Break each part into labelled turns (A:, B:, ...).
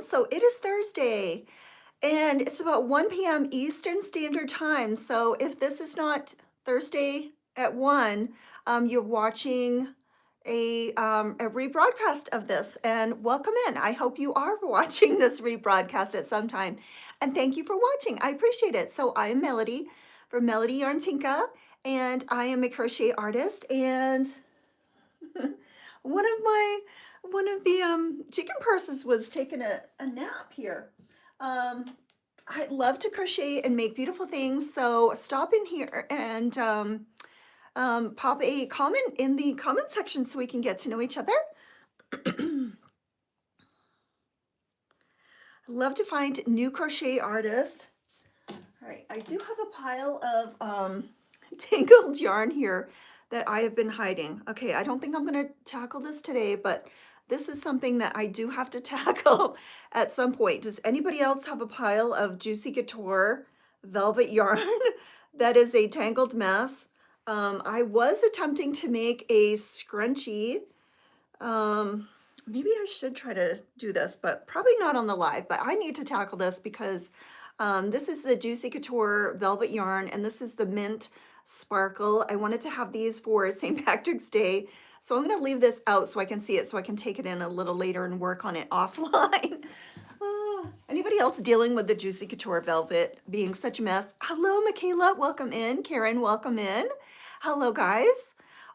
A: So it is Thursday and it's about 1 p.m. Eastern Standard Time. So if this is not Thursday at 1, you're watching a rebroadcast of this, and welcome in. I hope you are watching this rebroadcast at some time, and thank you for watching. I appreciate it. So I am Melody from Melody Yarn Tinka, and I am a crochet artist, and one of my one of the chicken purses was taking a nap here. Um, I love to crochet and make beautiful things, so stop in here and pop a comment in the comment section so we can get to know each other. I love to find new crochet artists. All right, I do have a pile of tangled yarn here that I have been hiding. Okay, I don't think I'm going to tackle this today, but this is something that I do have to tackle at some point. Does anybody else have a pile of Juicy Couture velvet yarn that is a tangled mess? I was attempting to make a scrunchie. Maybe I should try to do this, but probably not on the live, but I need to tackle this because this is the Juicy Couture velvet yarn, and this is the mint sparkle. I wanted to have these for St. Patrick's Day, so I'm going to leave this out so I can see it, so I can take it in a little later and work on it offline. Anybody else dealing with the Juicy Couture velvet being such a mess? Hello, Michaela, welcome in. Karen, welcome in. Hello, guys.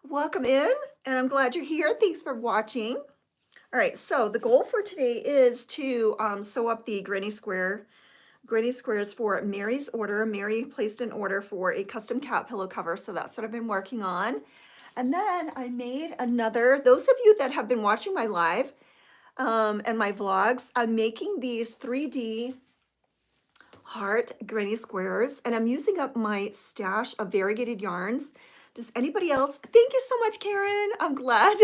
A: Welcome in, and I'm glad you're here. Thanks for watching. All right, so the goal for today is to sew up the granny squares for Mary's order. Mary placed an order for a custom cat pillow cover, so that's what I've been working on. And then I made another, those of you that have been watching my live and my vlogs, I'm making these 3D heart granny squares, and I'm using up my stash of variegated yarns. Does anybody else? Thank you so much, Karen. I'm glad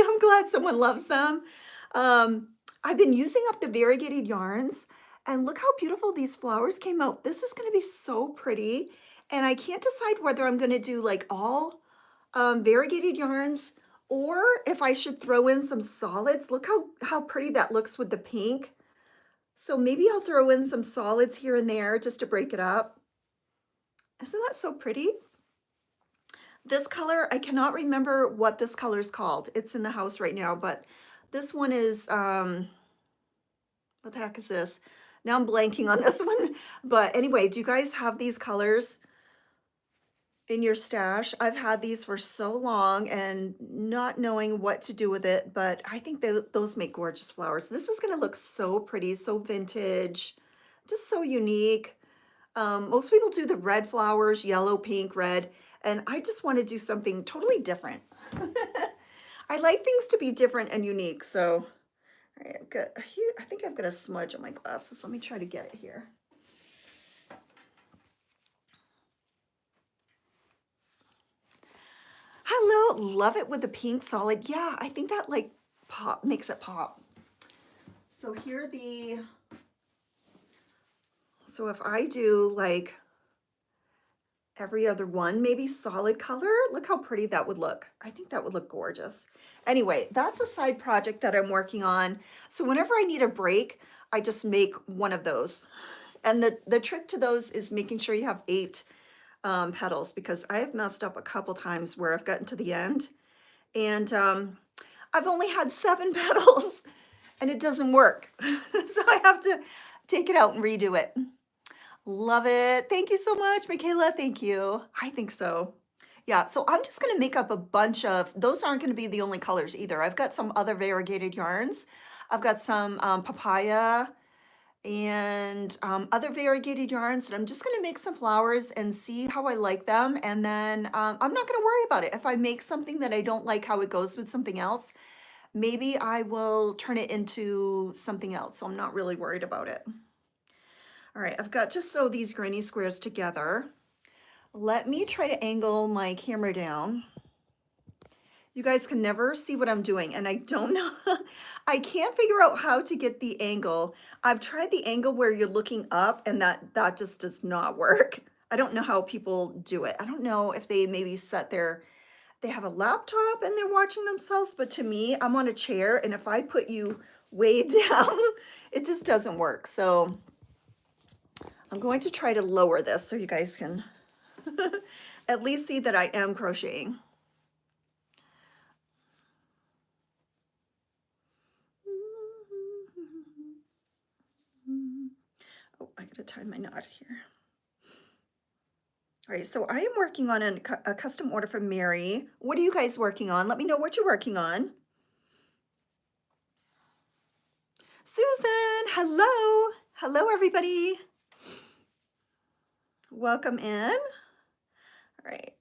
A: someone loves them. I've been using up the variegated yarns, and look how beautiful these flowers came out. This is going to be so pretty, and I can't decide whether I'm going to do like all variegated yarns or if I should throw in some solids. Look how pretty that looks with the pink. So maybe I'll throw in some solids here and there just to break it up. Isn't that so pretty? This color, I cannot remember what this color is called. It's in the house right now, but this one is, what the heck is this? Now I'm blanking on this one. But anyway, do you guys have these colors in your stash? I've had these for so long and not knowing what to do with it, but I think those make gorgeous flowers. This is going to look so pretty, so vintage, just so unique. Most people do the red flowers, yellow, pink, red, and I just want to do something totally different. I like things to be different and unique, so all right, I've got here, I think I've got a smudge on my glasses. Let me try to get it here. Hello, love it with the pink solid. Yeah, I think that like pop makes it pop. So here so if I do like every other one, maybe solid color, look how pretty that would look. I think that would look gorgeous. Anyway, that's a side project that I'm working on. So whenever I need a break, I just make one of those. And the trick to those is making sure you have 8 petals, because I have messed up a couple times where I've gotten to the end and I've only had 7 petals and it doesn't work. So I have to take it out and redo it. Love it. Thank you so much, Michaela. Thank you. I think so. Yeah, so I'm just going to make up a bunch of, those aren't going to be the only colors either. I've got some other variegated yarns. I've got some papaya and other variegated yarns, and I'm just going to make some flowers and see how I like them. And then I'm not going to worry about it. If I make something that I don't like how it goes with something else, maybe I will turn it into something else. So I'm not really worried about it. All right, I've got to sew these granny squares together. Let me try to angle my camera down. You guys can never see what I'm doing, and I don't know. I can't figure out how to get the angle. I've tried the angle where you're looking up, and that just does not work. I don't know how people do it. I don't know if they maybe they have a laptop and they're watching themselves, but to me, I'm on a chair, and if I put you way down. It just doesn't work. So I'm going to try to lower this so you guys can at least see that I am crocheting. Oh, I gotta tie my knot here. All right, so I am working on a custom order from Mary. What are you guys working on? Let me know what you're working on. Susan, hello. Hello, everybody. Welcome in. All right.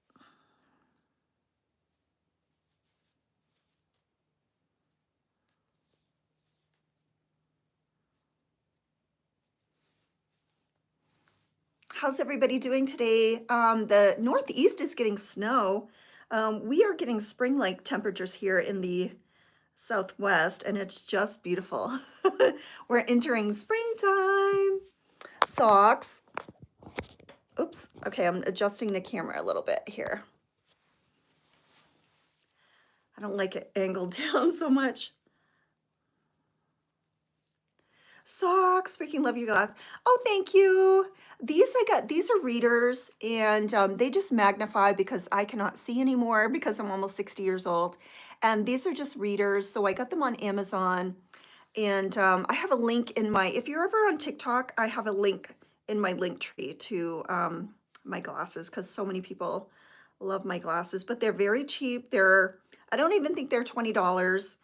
A: How's everybody doing today? The Northeast is getting snow. We are getting spring-like temperatures here in the Southwest, and it's just beautiful. We're entering springtime. Socks. Oops. Okay, I'm adjusting the camera a little bit here. I don't like it angled down so much. Socks, freaking love you guys. Oh, thank you. These are readers, and they just magnify because I cannot see anymore because I'm almost 60 years old. And these are just readers, so I got them on Amazon. And I have a link in my, if you're ever on TikTok, I have a link in my link tree to my glasses because so many people love my glasses, but they're very cheap. I don't even think they're $20.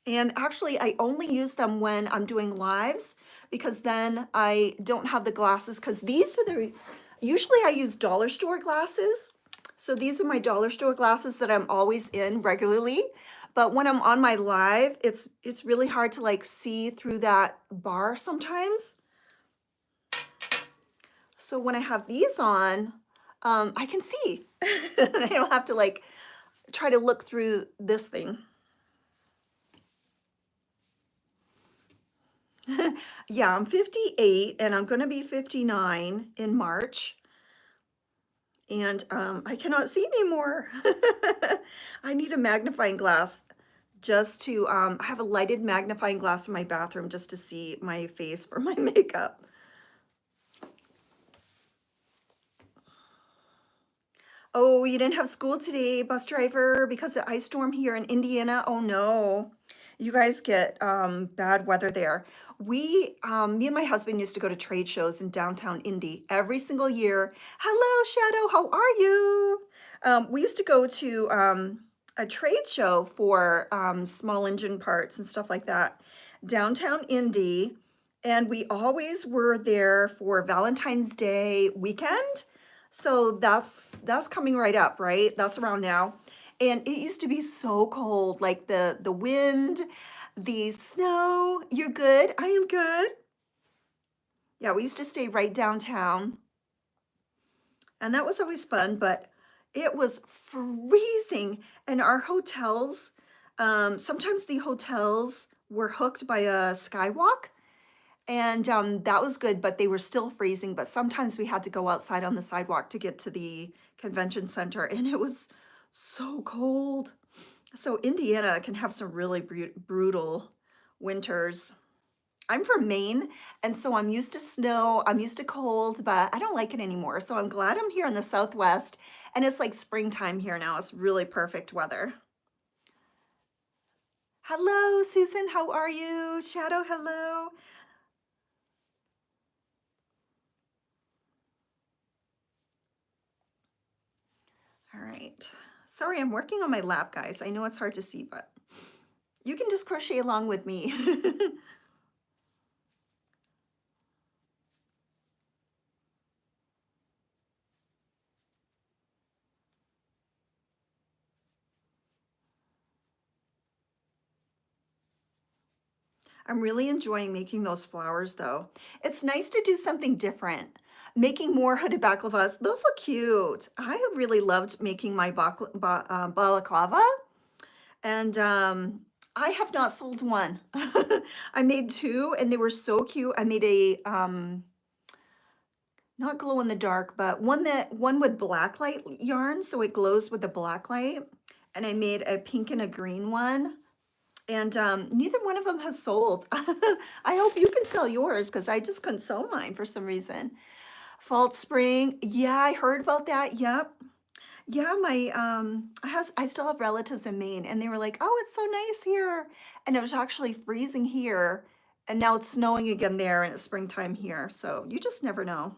A: And actually, I only use them when I'm doing lives because then I don't have the glasses because these are usually I use dollar store glasses. So these are my dollar store glasses that I'm always in regularly. But when I'm on my live, it's really hard to like see through that bar sometimes. So when I have these on, I can see. I don't have to like try to look through this thing. Yeah, I'm 58 and I'm going to be 59 in March. And I cannot see anymore. I need a magnifying glass just to, I have a lighted magnifying glass in my bathroom just to see my face for my makeup. Oh, you didn't have school today, bus driver, because of ice storm here in Indiana? Oh no. You guys get bad weather there. Me and my husband used to go to trade shows in downtown Indy every single year. Hello, Shadow, how are you? We used to go to a trade show for small engine parts and stuff like that downtown Indy, and we always were there for Valentine's Day weekend. So that's coming right up, right? That's around now. And it used to be so cold, like the wind, the snow. You're good? I am good. Yeah, we used to stay right downtown. And that was always fun, but it was freezing. And our hotels, sometimes the hotels were hooked by a skywalk. And that was good, but they were still freezing. But sometimes we had to go outside on the sidewalk to get to the convention center, and it was so cold. So Indiana can have some really brutal winters. I'm from Maine, and so I'm used to snow, I'm used to cold, but I don't like it anymore. So I'm glad I'm here in the Southwest, and it's like springtime here now. It's really perfect weather. Hello, Susan, how are you? Shadow, hello. All right. Sorry, I'm working on my lap, guys. I know it's hard to see, but you can just crochet along with me. I'm really enjoying making those flowers though. It's nice to do something different. Making more hooded baklavas, those look cute. I really loved making my balaclava, and I have not sold one. I made two and they were so cute. I made a, not glow in the dark, but one with black light yarn, so it glows with the black light. And I made a pink and a green one. And neither one of them has sold. I hope you can sell yours because I just couldn't sell mine for some reason. Fall spring. Yeah, I heard about that. Yep. Yeah, I still have relatives in Maine and they were like, "Oh, it's so nice here." And it was actually freezing here and now it's snowing again there and it's springtime here. So you just never know.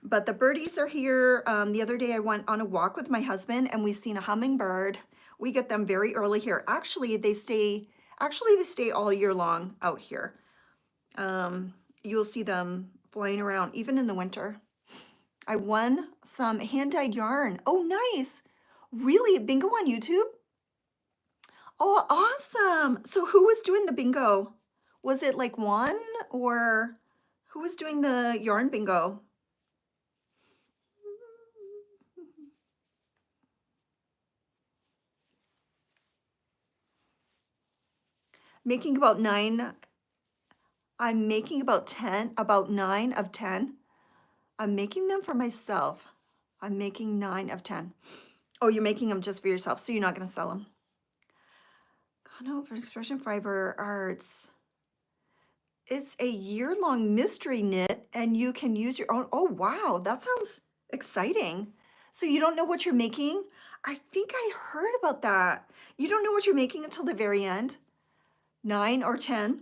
A: But the birdies are here. The other day I went on a walk with my husband and we seen a hummingbird. We get them very early here. Actually they stay all year long out here. You'll see them flying around even in the winter. I won some hand-dyed yarn. Oh, nice. Really? Bingo on YouTube? Oh, awesome. So who was doing the bingo? Was it like one or who was doing the yarn bingo? Making about 9. I'm making about 10, about 9 of 10. I'm making them for myself. I'm making 9 of 10. Oh, you're making them just for yourself, so you're not going to sell them. No, for expression fiber arts. It's a year-long mystery knit and you can use your own. Oh, wow, that sounds exciting. So you don't know what you're making? I think I heard about that. You don't know what you're making until the very end? 9 or 10?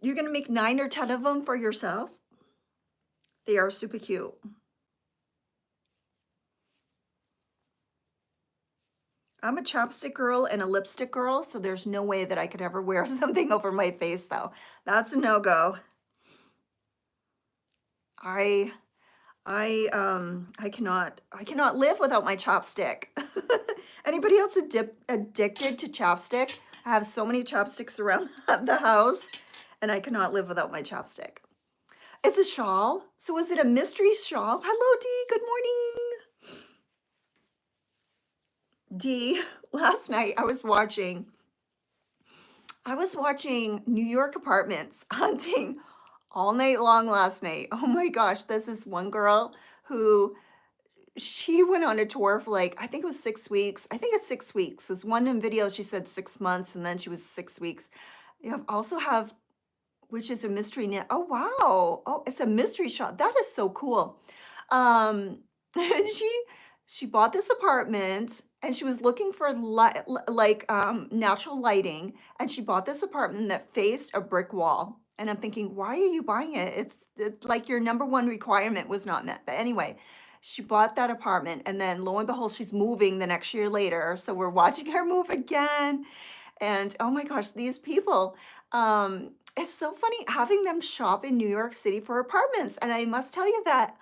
A: You're gonna make 9 or 10 of them for yourself? They are super cute. I'm a chapstick girl and a lipstick girl, so there's no way that I could ever wear something over my face though. That's a no-go. I cannot live without my chopstick. Anybody else addicted to chapstick? I have so many chopsticks around the house and I cannot live without my chapstick. It's a shawl. So is it a mystery shawl? Hello, Dee. Good morning. Dee, last night I was watching New York Apartments hunting all night long last night. Oh my gosh, this is one girl who she went on a tour for like, I think it was 6 weeks. I think it's 6 weeks. This one in video, she said 6 months and then she was 6 weeks. You also have, which is a mystery knit. Oh, wow. Oh, it's a mystery shop. That is so cool. And she bought this apartment and she was looking for natural lighting. And she bought this apartment that faced a brick wall. And I'm thinking, why are you buying it? It's like your number one requirement was not met. But anyway, she bought that apartment and then lo and behold, she's moving the next year later. So we're watching her move again. And oh my gosh, these people, it's so funny having them shop in New York City for apartments. And I must tell you that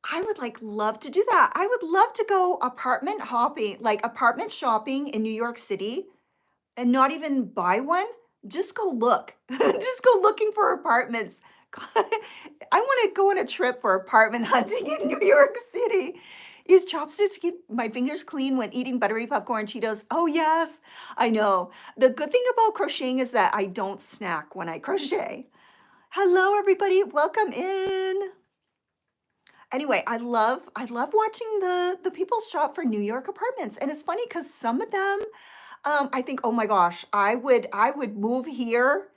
A: I would like love to do that. I would love to go apartment hopping, like apartment shopping in New York City and not even buy one. Just go look. Just go looking for apartments. I want to go on a trip for apartment hunting in New York City. Use chopsticks to keep my fingers clean when eating buttery popcorn Cheetos. Oh, yes, I know. The good thing about crocheting is that I don't snack when I crochet. Hello, everybody. Welcome in. Anyway, I love watching the people shop for New York apartments. And it's funny because some of them I think, oh my gosh, I would move here,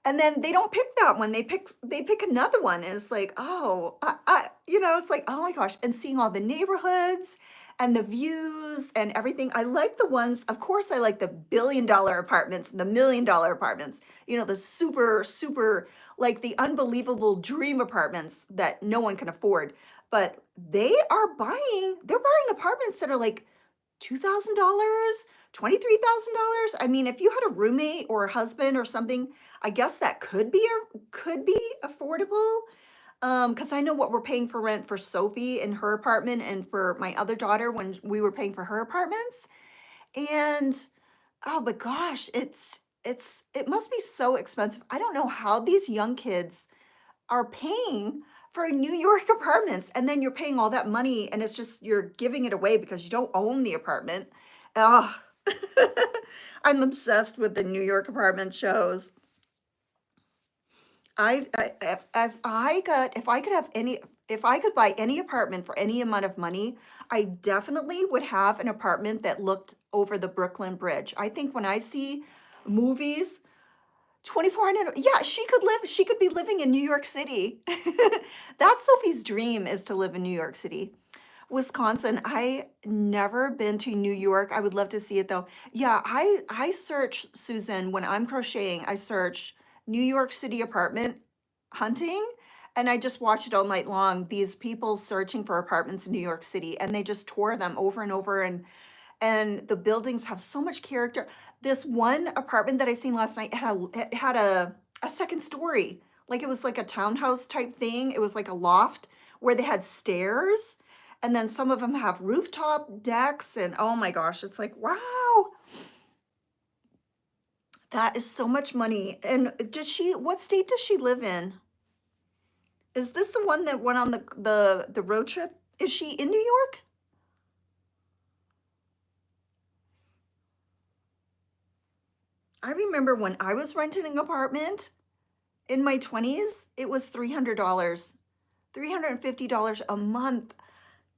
A: and then they don't pick that one. They pick another one. And it's like, oh, it's like, oh my gosh, and seeing all the neighborhoods and the views and everything. I like the ones, of course, I like the $1 billion apartments, the $1 million apartments, the super, super, like the unbelievable dream apartments that no one can afford. But they're buying apartments that are like $2,000, $23,000. I mean, if you had a roommate or a husband or something, I guess that could be affordable. Because I know what we're paying for rent for Sophie in her apartment and for my other daughter when we were paying for her apartments. And oh, but gosh, it must be so expensive. I don't know how these young kids are paying for New York apartments and then you're paying all that money and it's just you're giving it away because you don't own the apartment. Oh, I'm obsessed with the New York apartment shows. If I could buy any apartment for any amount of money, I definitely would have an apartment that looked over the Brooklyn Bridge. I think when I see Movies, 2400. Yeah, she could be living in New York City. That's Sophie's dream, is to live in New York City. Wisconsin, I never been to New York. I would love to see it though. Yeah, I search, Susan, when I'm crocheting, I search New York City apartment hunting, and I just watch it all night long. These people searching for apartments in New York City, and they just tour them over and over, and the buildings have so much character. This one apartment that I seen last night had a second story. Like it was like a townhouse type thing. It was like a loft where they had stairs, and then some of them have rooftop decks, and oh my gosh, it's like, wow, that is so much money. And what state does she live in? Is this the one that went on the road trip? Is she in New York? I remember when I was renting an apartment in my 20s, it was $300, $350 a month.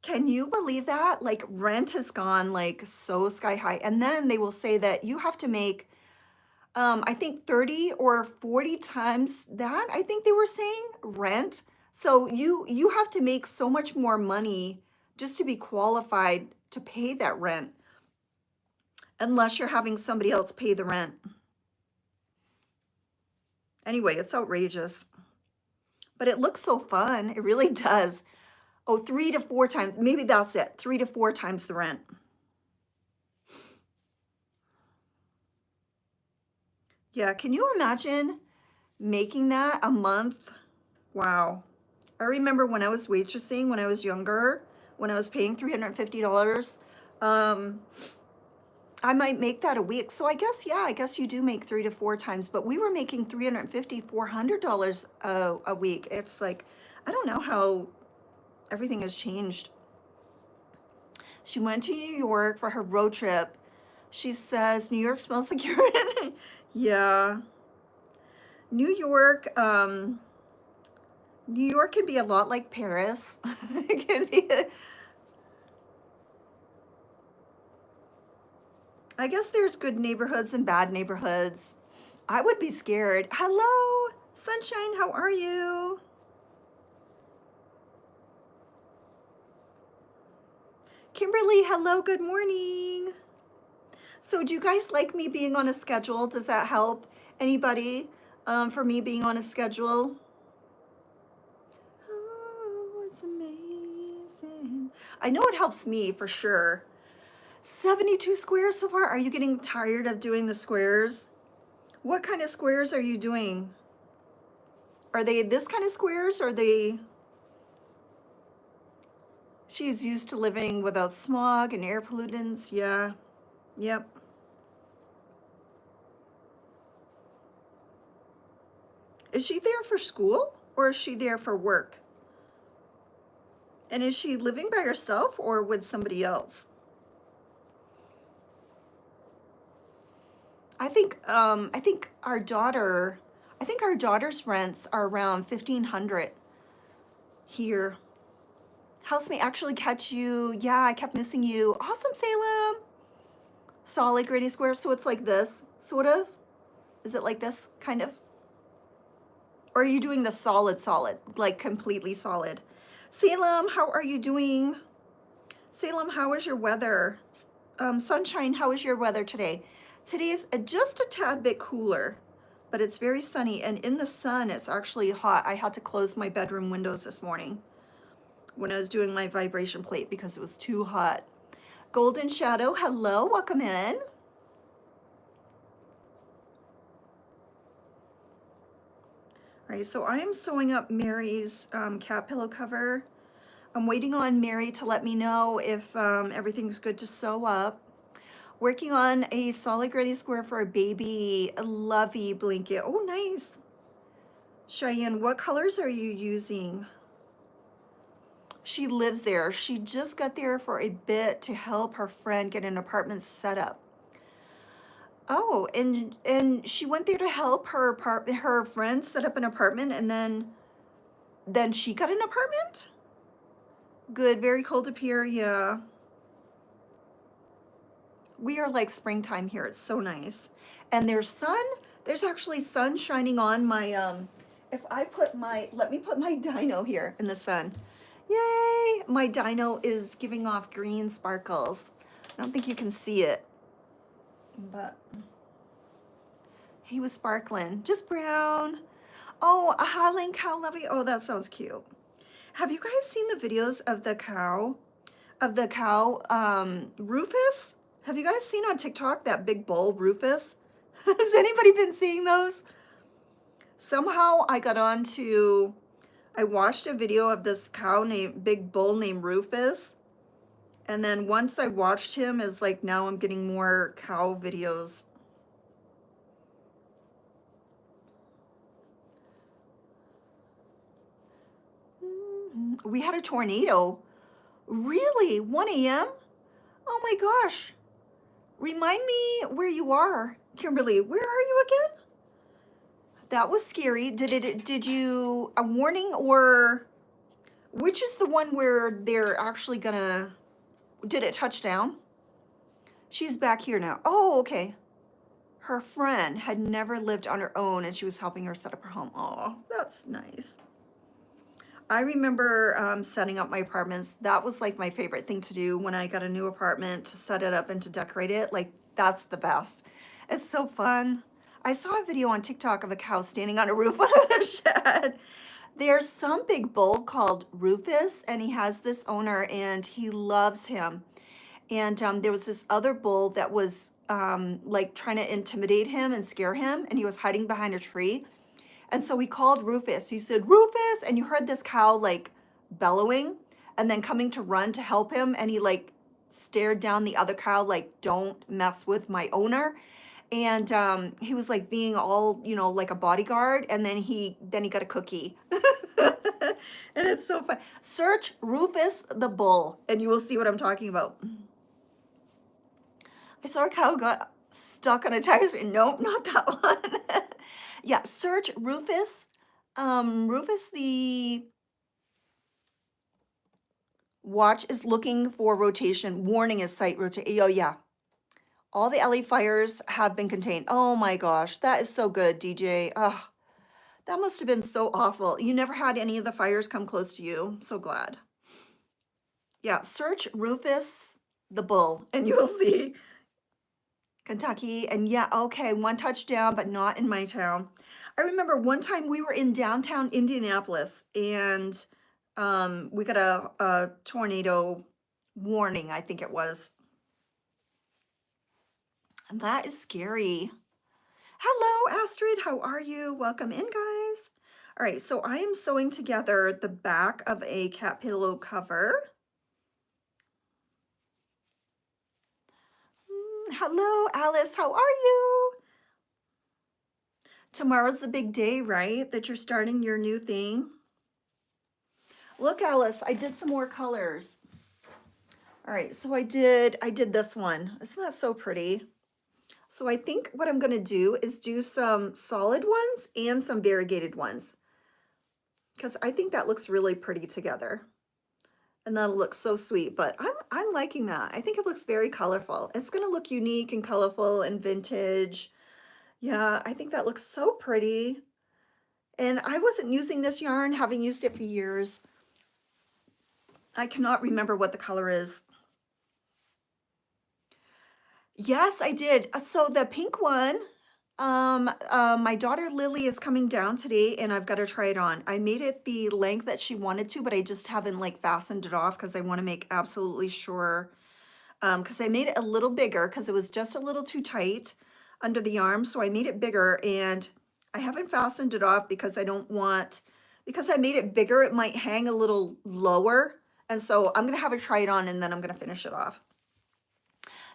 A: Can you believe that? Like rent has gone like so sky high. And then they will say that you have to make, I think 30 or 40 times that, I think they were saying, rent. So you have to make so much more money just to be qualified to pay that rent, unless you're having somebody else pay the rent. Anyway, it's outrageous, but it looks so fun. It really does. Oh, 3 to 4 times, maybe that's it. 3 to 4 times the rent. Yeah, can you imagine making that a month? Wow. I remember when I was waitressing when I was younger, when I was paying $350, I might make that a week. So I guess, yeah, I guess you do make 3 to 4 times, but we were making $350, $400 a week. It's like, I don't know how everything has changed. She went to New York for her road trip. She says, New York smells like urine. Yeah. New York, New York can be a lot like Paris. It can be, I guess there's good neighborhoods and bad neighborhoods. I would be scared. Hello, Sunshine, how are you? Kimberly, hello, good morning. So do you guys like me being on a schedule? Does that help anybody for me being on a schedule? Oh, it's amazing. I know it helps me for sure. 72 squares so far. Are you getting tired of doing the squares? What kind of squares are you doing? Are they this kind of squares? Or are they... She's used to living without smog and air pollutants. Yeah. Yep. Is she there for school or is she there for work? And is she living by herself or with somebody else? I think our daughter's rents are around 1,500 here. Helps me actually catch you. Yeah, I kept missing you. Awesome, Salem. Solid granny square. So it's like this, sort of. Is it like this, kind of? Or are you doing the solid, like completely solid? Salem, how are you doing? Salem, how is your weather? Sunshine, how is your weather today? Today is just a tad bit cooler, but it's very sunny, and in the sun it's actually hot. I had to close my bedroom windows this morning when I was doing my vibration plate because it was too hot. Golden Shadow, hello, welcome in. All right, so I am sewing up Mary's cat pillow cover. I'm waiting on Mary to let me know if everything's good to sew up. Working on a solid granny square for a baby lovey blanket. Oh, nice. Cheyenne, what colors are you using? She lives there. She just got there for a bit to help her friend get an apartment set up. Oh, and she went there to help her friend set up an apartment, and then she got an apartment? Good, very cold up here, yeah. We are like springtime here. It's so nice. And there's actually sun shining on my, if I put my, let me put my dino here in the sun. Yay! My dino is giving off green sparkles. I don't think you can see it, but he was sparkling. Just brown. Oh, a Highland cow lovey. Oh, that sounds cute. Have you guys seen the videos of the cow? Rufus? Have you guys seen on TikTok that big bull, Rufus? Has anybody been seeing those? Somehow I watched a video of this big bull named Rufus. And then once I watched him, is like now I'm getting more cow videos. We had a tornado. Really? 1 a.m.? Oh my gosh. Remind me where you are, Kimberly. Where are you again? That was scary. Did you, a warning, or which is the one where they're actually gonna, did it touch down? She's back here now. Oh, okay. Her friend had never lived on her own and she was helping her set up her home. Oh, that's nice. I remember setting up my apartments. That was like my favorite thing to do when I got a new apartment, to set it up and to decorate it. Like, that's the best. It's so fun. I saw a video on TikTok of a cow standing on a roof of a shed. There's some big bull called Rufus, and he has this owner and he loves him. And there was this other bull that was like trying to intimidate him and scare him, and he was hiding behind a tree. And so he called Rufus. He said, Rufus, and you heard this cow like bellowing and then coming to run to help him. And he like stared down the other cow, like, don't mess with my owner. And he was like being all, you know, like a bodyguard. And then he got a cookie. And it's so fun. Search Rufus the bull and you will see what I'm talking about. I saw a cow got stuck on a tire. Nope, not that one. Yeah, search Rufus. Rufus the watch is looking for rotation. Warning is site rotation. Oh, yeah. All the LA fires have been contained. Oh my gosh, that is so good, DJ. Oh, that must have been so awful. You never had any of the fires come close to you. I'm so glad. Yeah, search Rufus the bull and you'll see Kentucky. And yeah, okay, 1 touchdown, but not in my town. I remember one time we were in downtown Indianapolis and we got a tornado warning, I think it was. And that is scary. Hello, Astrid. How are you? Welcome in, guys. All right, so I am sewing together the back of a cat pillow cover. Hello, Alice. How are you? Tomorrow's the big day, right? That you're starting your new thing. Look, Alice, I did some more colors. All right, so I did this one. Isn't that so pretty? So I think what I'm gonna do is do some solid ones and some variegated ones, because I think that looks really pretty together. And that'll look so sweet, but I'm liking that. I think it looks very colorful. It's gonna look unique and colorful and vintage. Yeah, I think that looks so pretty. And I wasn't using this yarn, having used it for years. I cannot remember what the color is. Yes, I did. So the pink one, my daughter Lily is coming down today and I've got to try it on. I made it the length that she wanted to, but I just haven't like fastened it off because I want to make absolutely sure. Because I made it a little bigger because it was just a little too tight under the arm. So I made it bigger and I haven't fastened it off because I don't want, because I made it bigger, it might hang a little lower. And so I'm going to have her try it on and then I'm going to finish it off.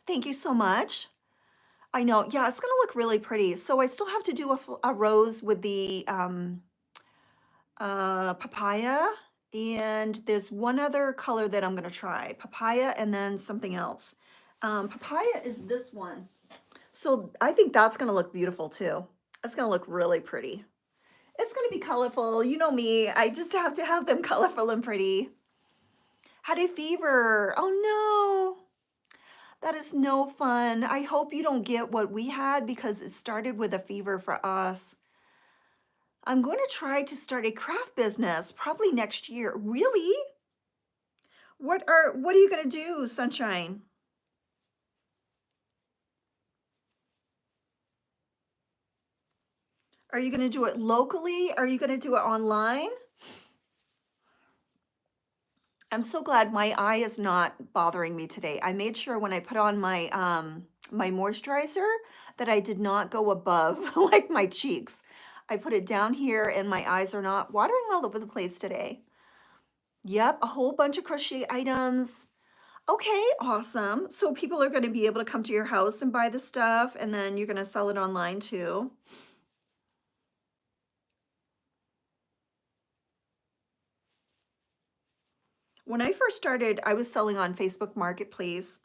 A: Thank you so much. I know, yeah, it's gonna look really pretty. So I still have to do a rose with the papaya, and there's one other color that I'm gonna try. Papaya and then something else. Papaya is this one. So I think that's gonna look beautiful too. It's gonna look really pretty. It's gonna be colorful. You know me, I just have to have them colorful and pretty. Had a fever. Oh no. That is no fun. I hope you don't get what we had because it started with a fever for us. I'm going to try to start a craft business probably next year. Really? What are you going to do, Sunshine? Are you going to do it locally? Are you going to do it online? I'm so glad my eye is not bothering me today. I made sure when I put on my moisturizer that I did not go above like my cheeks. I put it down here and my eyes are not watering all over the place today. Yep, a whole bunch of crochet items. Okay, awesome. So people are going to be able to come to your house and buy the stuff, and then you're going to sell it online too. When I first started, I was selling on Facebook Marketplace.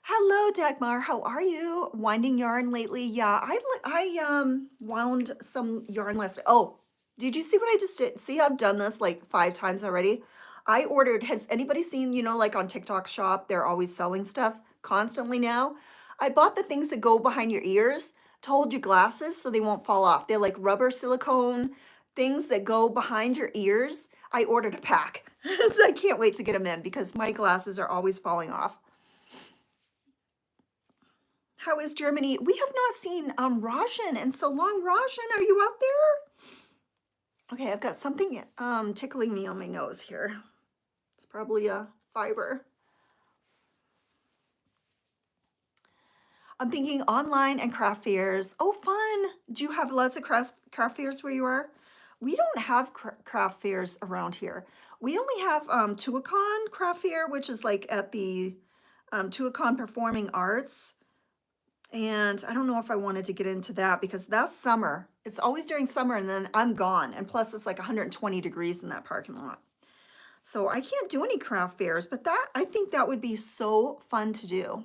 A: Hello, Dagmar. How are you? Winding yarn lately? Yeah, I wound some yarn last. Oh, did you see what I just did? See, I've done this like 5 times already. I ordered. Has anybody seen? Like on TikTok Shop, they're always selling stuff constantly now. I bought the things that go behind your ears to hold your glasses so they won't fall off. They're like rubber silicone things that go behind your ears. I ordered a pack, so I can't wait to get them in because my glasses are always falling off. How is Germany? We have not seen Rajan in so long. Rajan, are you out there? Okay, I've got something tickling me on my nose here. It's probably a fiber. I'm thinking online and craft fairs. Oh, fun. Do you have lots of craft fairs where you are? We don't have craft fairs around here. We only have Tuacahn Craft Fair, which is like at the Tuacahn Performing Arts. And I don't know if I wanted to get into that because that's summer. It's always during summer and then I'm gone. And plus it's like 120 degrees in that parking lot. So I can't do any craft fairs, but I think that would be so fun to do.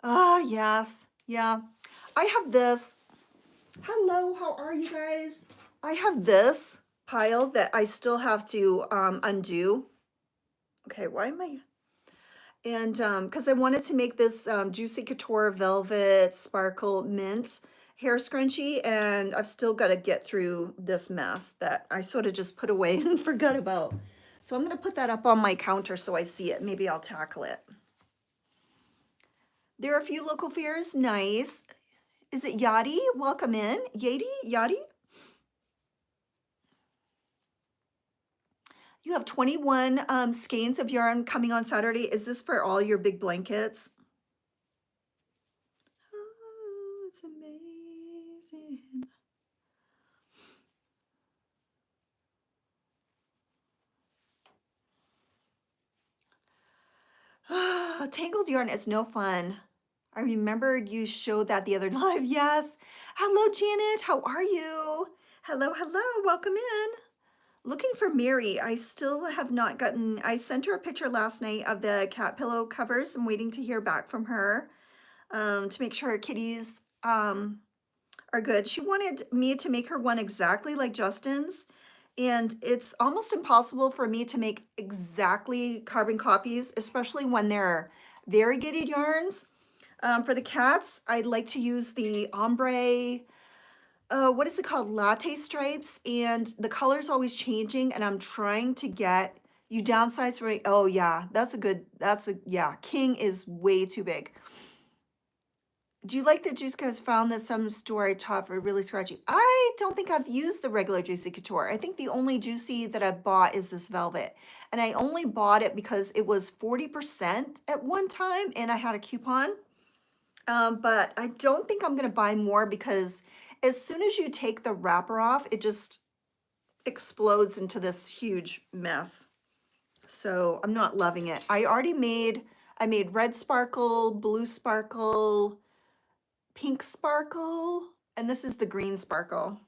A: Ah, yes. Yeah. I have this. Hello, how are you guys? I have this pile that I still have to undo. Okay, why am I? And because I wanted to make this Juicy Couture Velvet Sparkle Mint hair scrunchie, and I've still got to get through this mess that I sort of just put away and forgot about. So I'm going to put that up on my counter so I see it. Maybe I'll tackle it. There are a few local fairs. Nice. Is it Yadi? Welcome in. Yadi? You have 21 skeins of yarn coming on Saturday. Is this for all your big blankets? Oh, it's amazing. Tangled yarn is no fun. I remembered you showed that the other live. Yes. Hello, Janet. How are you? Hello, welcome in. Looking for Mary. I still have not gotten, I sent her a picture last night of the cat pillow covers. I'm waiting to hear back from her to make sure her kitties are good. She wanted me to make her one exactly like Justin's, and it's almost impossible for me to make exactly carbon copies, especially when they're variegated yarns. For the cats, I'd like to use the ombre, what is it called? Latte stripes, and the color's always changing, and I'm trying to get you downsize for, oh yeah, yeah, King is way too big. Do you like that Juice Guys found that some store top are really scratchy? I don't think I've used the regular Juicy Couture. I think the only Juicy that I've bought is this velvet. And I only bought it because it was 40% at one time and I had a coupon. But I don't think I'm going to buy more because as soon as you take the wrapper off, it just explodes into this huge mess. So I'm not loving it. I made red sparkle, blue sparkle, pink sparkle, and this is the green sparkle.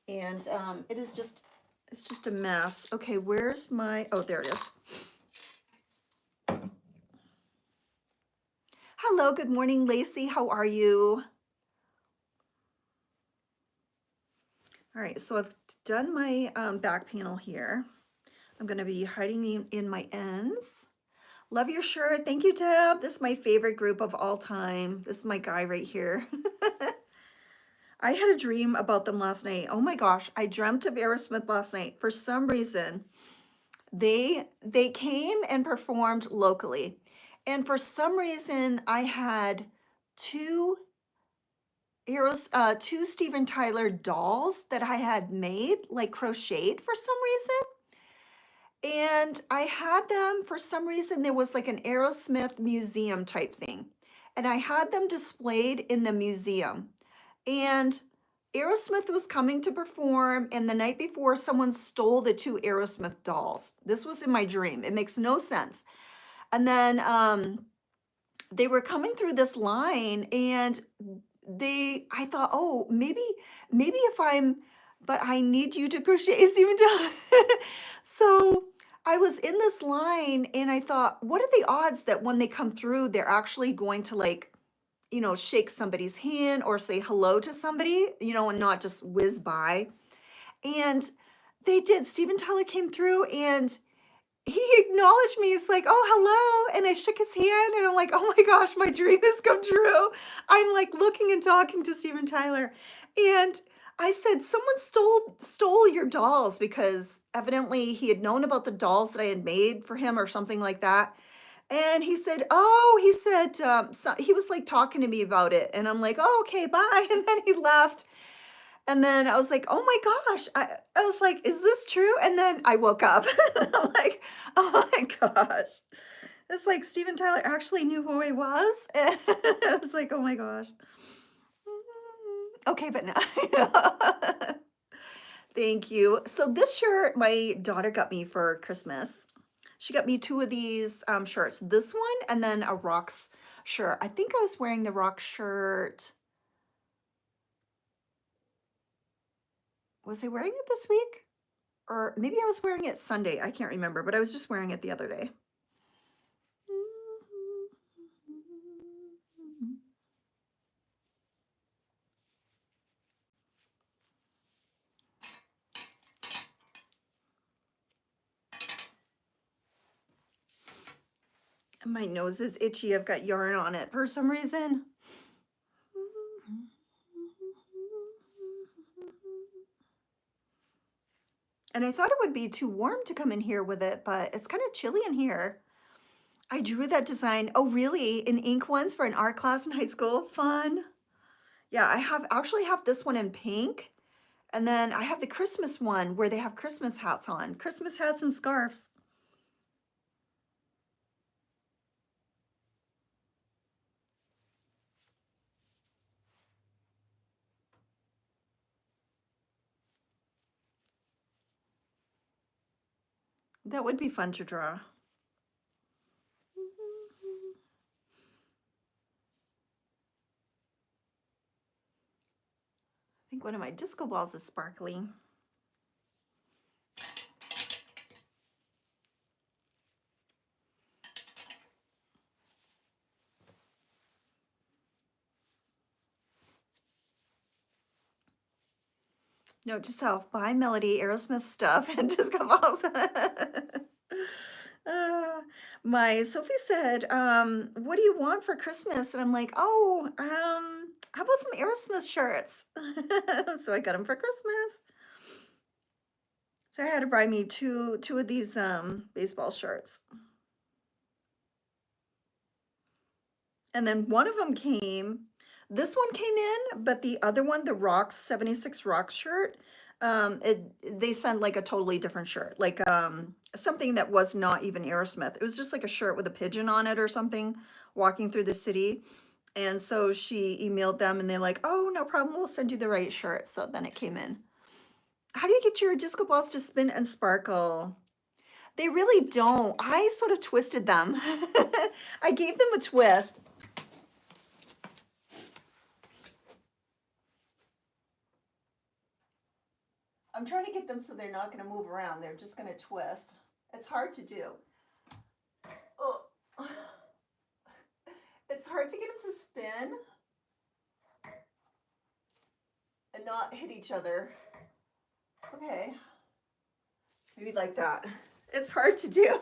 A: And it's just a mess. Okay, where's my, oh, there it is. Hello, good morning, Lacey. How are you? All right, so I've done my back panel here. I'm going to be hiding in my ends. Love your shirt. Thank you, Deb. This is my favorite group of all time. This is my guy right here. I had a dream about them last night. Oh my gosh, I dreamt of Aerosmith last night. For some reason, they came and performed locally. And for some reason, I had two two Steven Tyler dolls that I had made, like crocheted for some reason. And I had them for some reason, there was like an Aerosmith museum type thing. And I had them displayed in the museum. And Aerosmith was coming to perform, and the night before, someone stole the two Aerosmith dolls. This was in my dream. It makes no sense. And then they were coming through this line, and I thought, oh, maybe if but I need you to crochet, Stephen John. So I was in this line, and I thought, what are the odds that when they come through, they're actually going to like, shake somebody's hand or say hello to somebody, and not just whiz by. And they did. Steven Tyler came through and he acknowledged me. He's like, oh, hello. And I shook his hand and I'm like, oh my gosh, my dream has come true. I'm like looking and talking to Steven Tyler. And I said, someone stole your dolls, because evidently he had known about the dolls that I had made for him or something like that. And he said, oh, so he was like talking to me about it. And I'm like, oh, okay, bye. And then he left. And then I was like, oh my gosh. I was like, is this true? And then I woke up. I'm like, oh my gosh. It's like Steven Tyler actually knew who I was. And I was like, oh my gosh. Okay, but now. Thank you. So this shirt my daughter got me for Christmas. She got me two of these shirts. This one and then a Rocks shirt. I think I was wearing the Rock shirt. Was I wearing it this week? Or maybe I was wearing it Sunday. I can't remember, but I was just wearing it the other day. And my nose is itchy. I've got yarn on it for some reason. And I thought it would be too warm to come in here with it, but it's kind of chilly in here. I drew that design. Oh, really? In ink ones for an art class in high school? Fun. Yeah, actually have this one in pink. And then I have the Christmas one where they have Christmas hats on. Christmas hats and scarves. That would be fun to draw. I think one of my disco balls is sparkling. Note to self, buy Melody Aerosmith stuff and disco balls. My Sophie said, what do you want for Christmas? And I'm like, oh, how about some Aerosmith shirts? So I got them for Christmas. So I had to buy me two of these baseball shirts. And then one of them this one came in, but the other one, the Rocks 76 Rocks shirt, they sent like a totally different shirt, like something that was not even Aerosmith. It was just like a shirt with a pigeon on it or something, walking through the city. And so she emailed them and they're like, oh, no problem, we'll send you the right shirt. So then it came in. How do you get your disco balls to spin and sparkle? They really don't. I sort of twisted them. I gave them a twist. I'm trying to get them so they're not going to move around. They're just going to twist. It's hard to do. Oh. It's hard to get them to spin and not hit each other. Okay. Maybe like that. It's hard to do.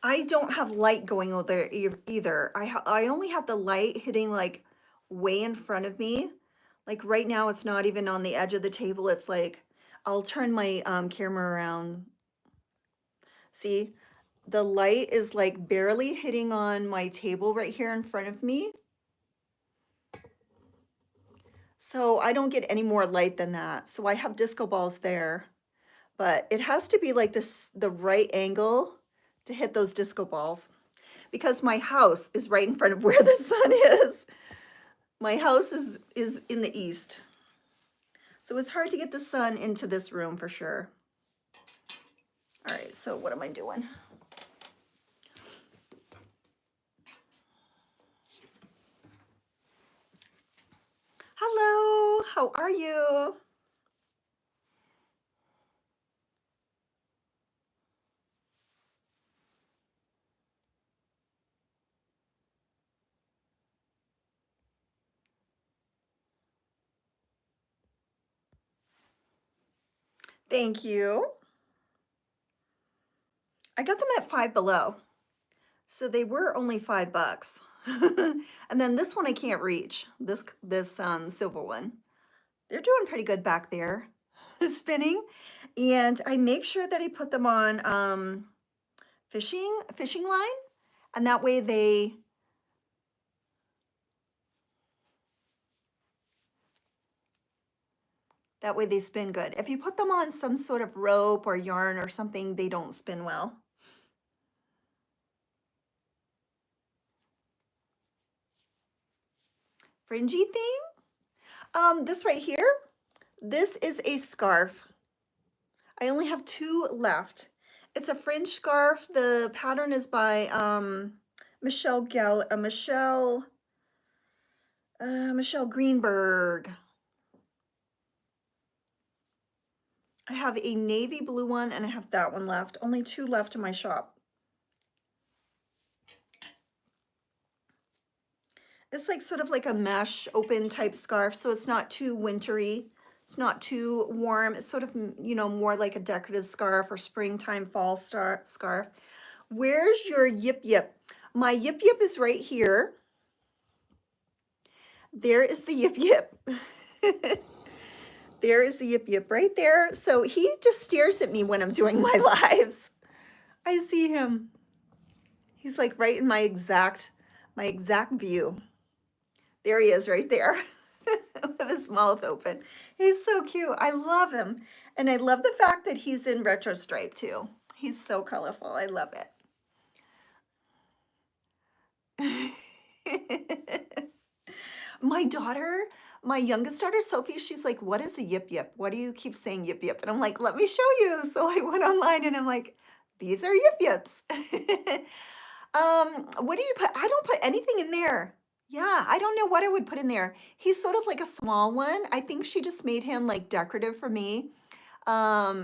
A: I don't have light going over there either. I only have the light hitting like way in front of me. Like right now, it's not even on the edge of the table. It's like, I'll turn my camera around. See, the light is like barely hitting on my table right here in front of me. So I don't get any more light than that. So I have disco balls there, but it has to be like this, the right angle to hit those disco balls, because my house is right in front of where the sun is. My house is in the east. So it's hard to get the sun into this room for sure. All right, so what am I doing? Hello, how are you? Thank you. I got them at Five Below. So they were only $5. And then this one I can't reach, this silver one. They're doing pretty good back there, spinning. And I make sure that I put them on fishing line, and that way they spin good. If you put them on some sort of rope or yarn or something, they don't spin well. Fringy thing? This right here, this is a scarf. I only have 2 left. It's a fringe scarf. The pattern is by Michelle Greenberg. I have a navy blue one and I have that one left. Only 2 left in my shop. It's like sort of like a mesh open type scarf, so it's not too wintry. It's not too warm. It's sort of, you know, more like a decorative scarf or springtime fall scarf. Where's your yip yip? My yip yip is right here. There is the yip yip. There is the yip yip right there. So he just stares at me when I'm doing my lives. I see him. He's like right in my exact view. There he is right there with his mouth open. He's so cute. I love him. And I love the fact that he's in retro stripe too. He's so colorful. I love it. My daughter, my youngest daughter, Sophie, she's like, what is a yip yip? What do you keep saying yip yip? And I'm like, let me show you. So I went online and I'm like, these are yip yips. What do you put? I don't put anything in there. Yeah, I don't know what I would put in there. He's sort of like a small one. I think she just made him like decorative for me.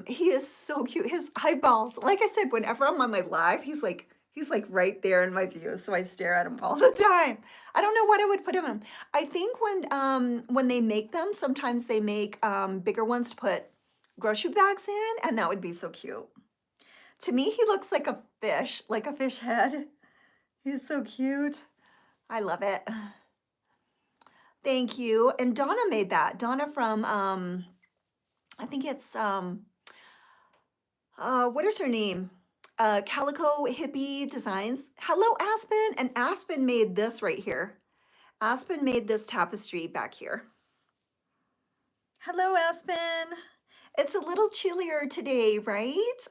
A: He is so cute. His eyeballs, like I said, whenever I'm on my live, he's like right there in my view. So I stare at him all the time. I don't know what I would put him in. I think when they make them, sometimes they make bigger ones to put grocery bags in, and that would be so cute. To me, he looks like a fish, like a fish head. He's so cute. I love it. Thank you. And Donna made that. Donna from I think it's what is her name? Calico Hippie Designs. Hello, Aspen. And Aspen made this right here. Aspen made this tapestry back here. Hello, Aspen. It's a little chillier today, right?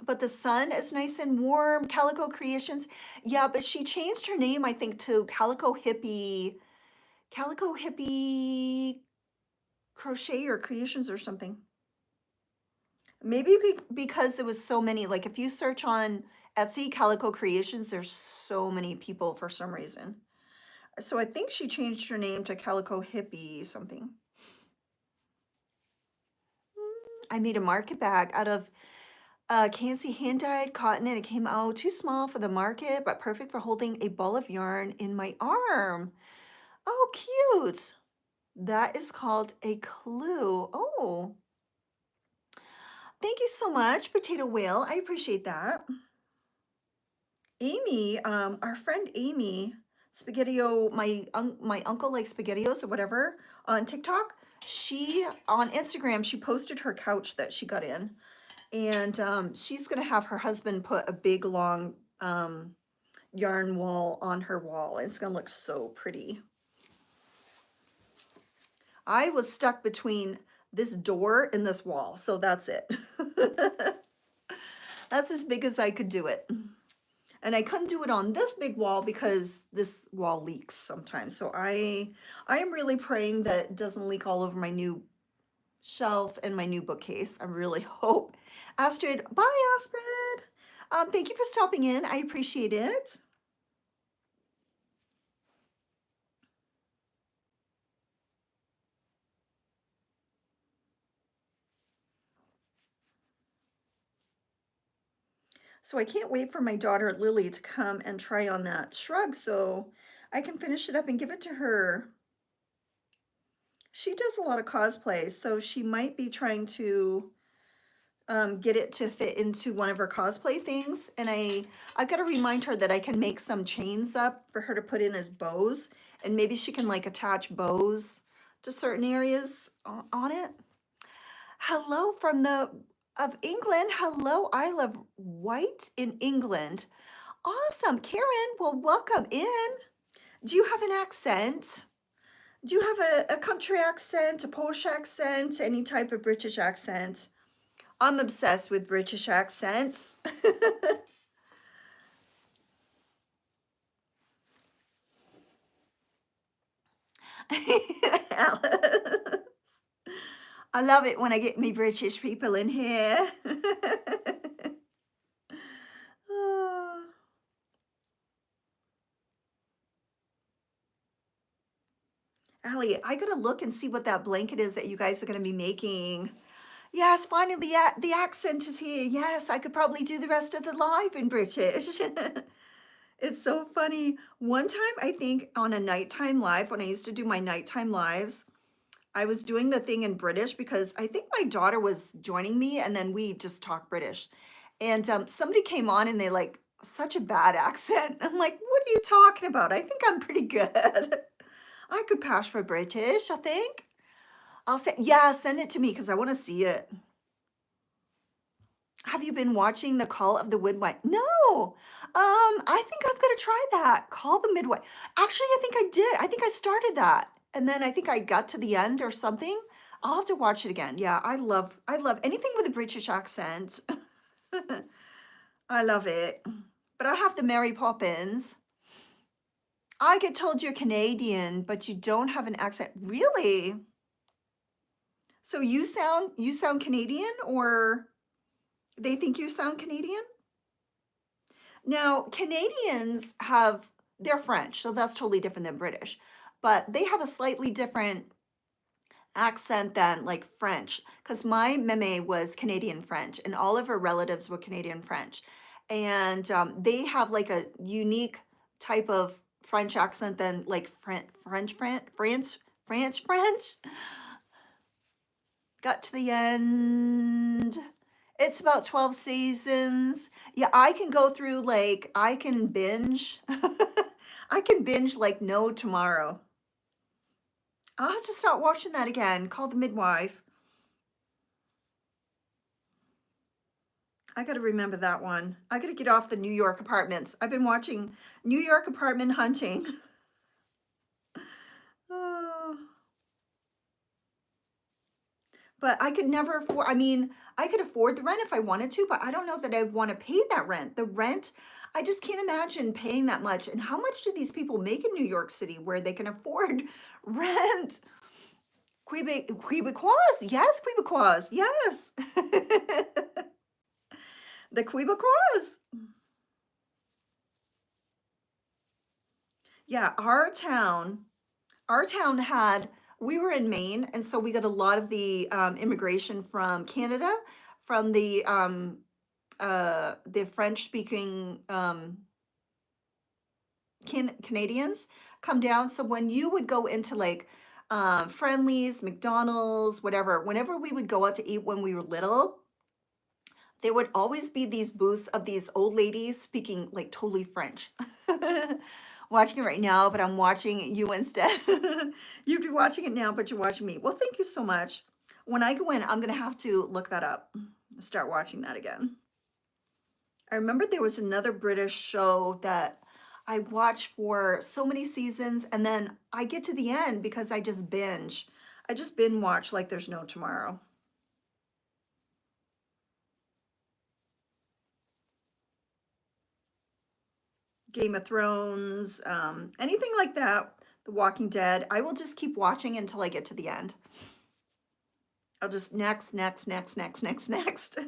A: But the sun is nice and warm. Calico Creations. Yeah, but she changed her name, I think, to Calico Hippie Crochet or Creations or something. Maybe because there was so many, like if you search on Etsy Calico Creations, there's so many people for some reason. So I think she changed her name to Calico Hippie something. I made a market bag out of Cancy hand-dyed cotton, and it came out too small for the market, but perfect for holding a ball of yarn in my arm. Oh, cute. That is called a clue. Oh. Thank you so much, Potato Whale. I appreciate that. Amy, our friend Amy, Spaghettio, my uncle likes SpaghettiOs or whatever on TikTok. She on Instagram, she posted her couch that she got in, and she's gonna have her husband put a big long yarn wall on her wall. It's gonna look so pretty. I was stuck between this door and this wall, so that's it. That's as big as I could do it. And I couldn't do it on this big wall because this wall leaks sometimes. So I am really praying that it doesn't leak all over my new shelf and my new bookcase. I really hope. Astrid, bye Astrid. Thank you for stopping in. I appreciate it. So I can't wait for my daughter Lily to come and try on that shrug so I can finish it up and give it to her. She does a lot of cosplay, so she might be trying to get it to fit into one of her cosplay things. And I got to remind her that I can make some chains up for her to put in as bows, and maybe she can like attach bows to certain areas on it. Hello from the of England. Hello, I love white in England. Awesome, Karen. Well, welcome in. Do you have an accent? Do you have a country accent, a Polish accent, any type of British accent? I'm obsessed with British accents. I love it when I get me British people in here. Oh. Allie, I gotta look and see what that blanket is that you guys are gonna be making. Yes, finally the accent is here. Yes, I could probably do the rest of the live in British. It's so funny. One time, I think on a nighttime live, when I used to do my nighttime lives, I was doing the thing in British because I think my daughter was joining me and then we just talk British. And somebody came on and they like such a bad accent. I'm like, what are you talking about? I think I'm pretty good. I could pass for British, I think. I'll say, yeah, send it to me because I want to see it. Have you been watching the Call of the Midwife? No. I think I'm gonna try that. Call the Midwife. Actually, I think I did. I think I started that. And then I think I got to the end or something. I'll have to watch it again. Yeah, I love anything with a British accent. I love it. But I have the Mary Poppins. I get told you're Canadian, but you don't have an accent. Really? So you sound Canadian or they think you sound Canadian? Now, Canadians have, they're French, so that's totally different than British, but they have a slightly different accent than like French, because my meme was Canadian French, and all of her relatives were Canadian French. And they have like a unique type of French accent than like French. Got to the end. It's about 12 seasons. Yeah, I can go through like I can binge. I can binge like no tomorrow. I'll have to start watching that again. Call the Midwife. I got to remember that one. I got to get off the New York apartments. I've been watching New York apartment hunting. Oh. But I could never afford, I mean, I could afford the rent if I wanted to, but I don't know that I'd want to pay that rent. The rent, I just can't imagine paying that much. And how much do these people make in New York City where they can afford rent? Quebecois, yes, Quebecois, yes. The Quebecois. Yeah, our town had, we were in Maine, and so we got a lot of the immigration from Canada, from the French speaking Canadians come down. So when you would go into like Friendlies, McDonald's, whatever, whenever we would go out to eat when we were little, there would always be these booths of these old ladies speaking like totally French. Watching it right now, but I'm watching you instead. You'd be watching it now, but you're watching me. Well, thank you so much. When I go in, I'm going to have to look that up, start watching that again. I remember there was another British show that I watched for so many seasons, and then I get to the end because I just binge. I just binge watch like there's no tomorrow. Game of Thrones, anything like that, The Walking Dead. I will just keep watching until I get to the end. I'll just next, next, next, next, next, next.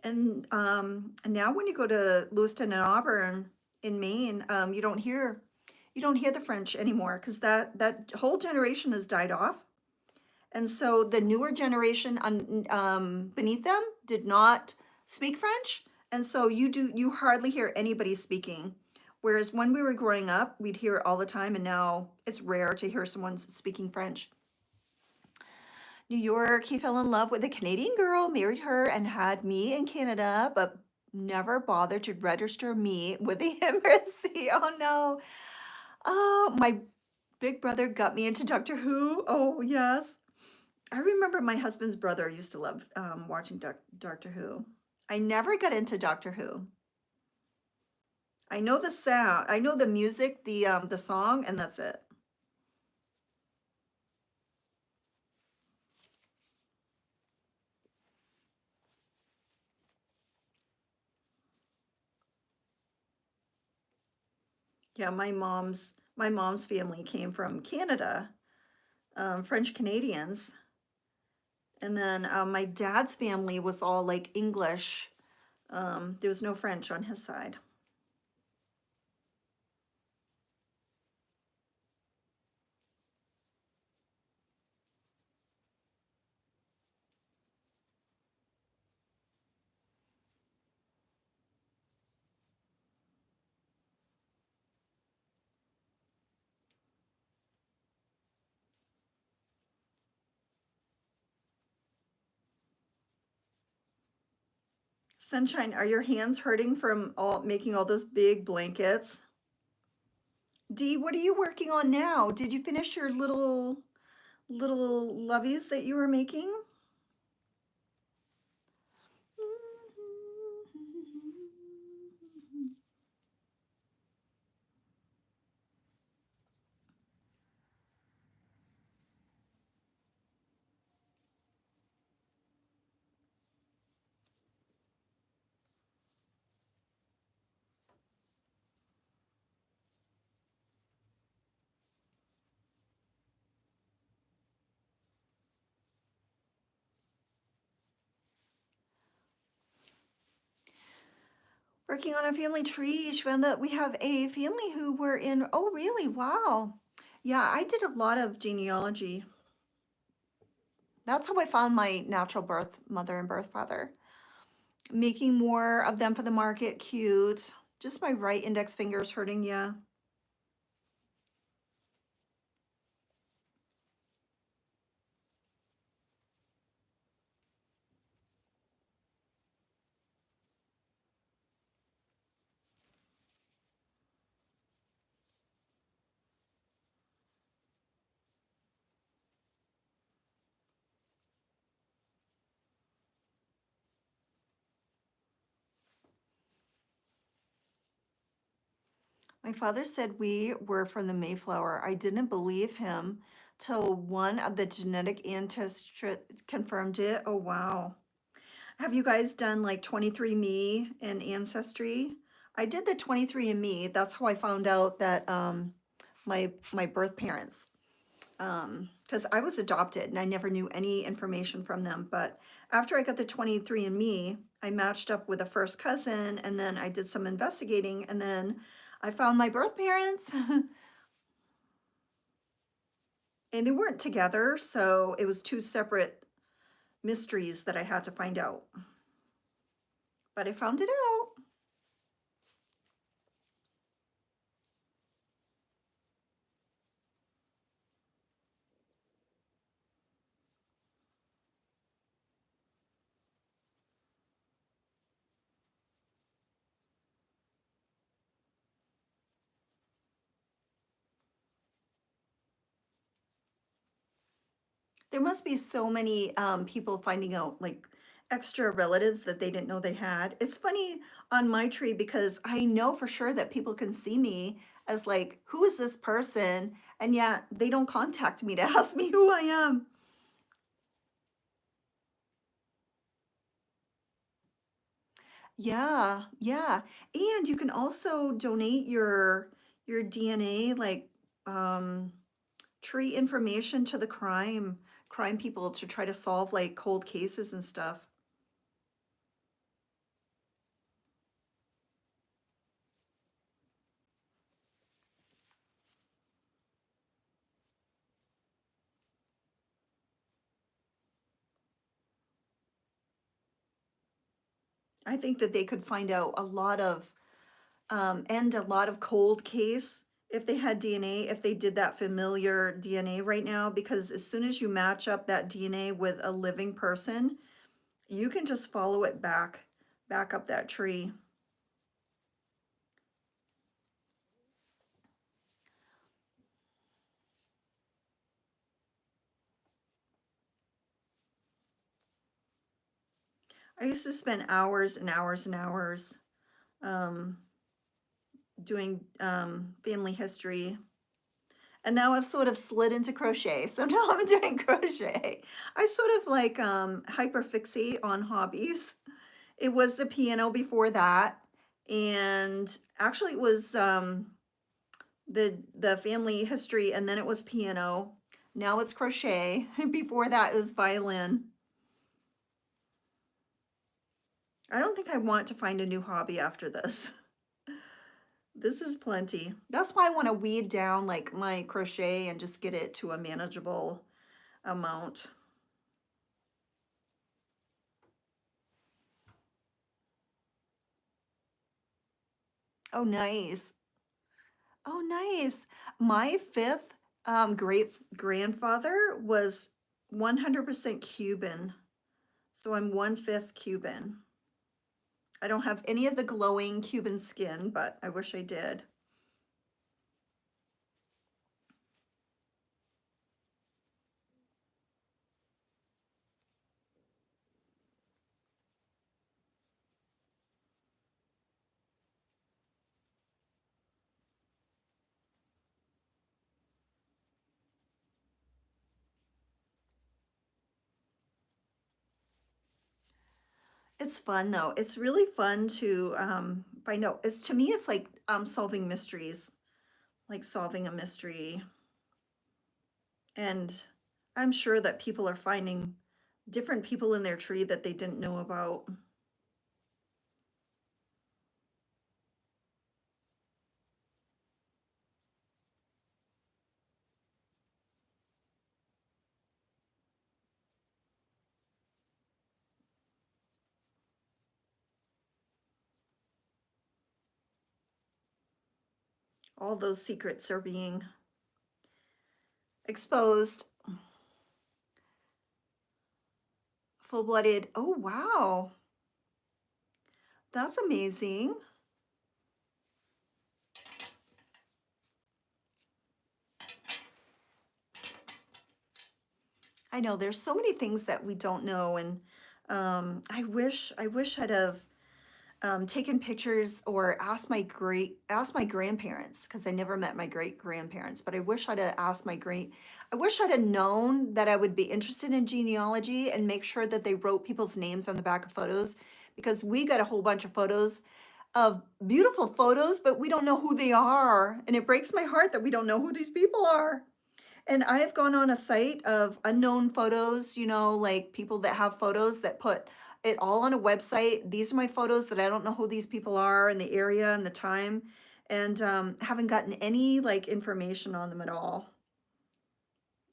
A: And now when you go to Lewiston and Auburn in Maine, you don't hear the French anymore because that whole generation has died off. And so the newer generation beneath them did not speak French. And so you hardly hear anybody speaking. Whereas when we were growing up, we'd hear it all the time, and now it's rare to hear someone speaking French. New York, he fell in love with a Canadian girl, married her, and had me in Canada, but never bothered to register me with the embassy. Oh no. Oh, my big brother got me into Doctor Who. Oh, yes. I remember my husband's brother used to love watching Doctor Who. I never got into Doctor Who. I know the sound, I know the music, the song, and that's it. Yeah, my mom's family came from Canada, French Canadians, and then my dad's family was all like English. There was no French on his side. Sunshine, are your hands hurting from all making all those big blankets? Dee, what are you working on now? Did you finish your little loveys that you were making? Working on a family tree. She found that we have a family who were in, oh really? Wow. Yeah, I did a lot of genealogy. That's how I found my natural birth mother and birth father. Making more of them for the market, cute. Just my right index finger's hurting, yeah. My father said we were from the Mayflower. I didn't believe him till one of the genetic ancestry confirmed it. Oh, wow. Have you guys done like 23andMe and Ancestry? I did the 23andMe. That's how I found out that my birth parents, because I was adopted and I never knew any information from them. But after I got the 23andMe, I matched up with a first cousin, and then I did some investigating, and then I found my birth parents. And they weren't together, so it was two separate mysteries that I had to find out. But I found it out. There must be so many people finding out like extra relatives that they didn't know they had. It's funny on my tree because I know for sure that people can see me as like, who is this person? And yet they don't contact me to ask me who I am. Yeah, yeah. And you can also donate your DNA like um tree information to the crime people to try to solve like cold cases and stuff. I think that they could find out a lot of end a lot of cold case if they had DNA, if they did that familiar DNA right now, because as soon as you match up that DNA with a living person, you can just follow it back up that tree. I used to spend hours and hours and hours um, doing family history. And now I've sort of slid into crochet. So now I'm doing crochet. I sort of like hyperfixate on hobbies. It was the piano before that. And actually it was the family history, and then it was piano. Now it's crochet. Before that it was violin. I don't think I want to find a new hobby after this. This is plenty. That's why I want to weed down like my crochet and just get it to a manageable amount. Oh, nice. Oh, nice. My fifth great grandfather was 100% Cuban. So I'm 1/5 Cuban. I don't have any of the glowing Cuban skin, but I wish I did. It's fun though. It's really fun to find out. It's to me, it's like solving mysteries, like solving a mystery. And I'm sure that people are finding different people in their tree that they didn't know about. All those secrets are being exposed. Full-blooded. Oh, wow. That's amazing. I know there's so many things that we don't know, and I wish I'd have taken pictures or asked my grandparents because I never met my great grandparents. But I wish I'd have asked my great. I wish I'd have known that I would be interested in genealogy and make sure that they wrote people's names on the back of photos, because we got a whole bunch of photos of beautiful photos, but we don't know who they are, and it breaks my heart that we don't know who these people are. And I have gone on a site of unknown photos, you know, like people that have photos that put it all on a website. These are my photos that I don't know who these people are and the area and the time, and haven't gotten any like information on them at all.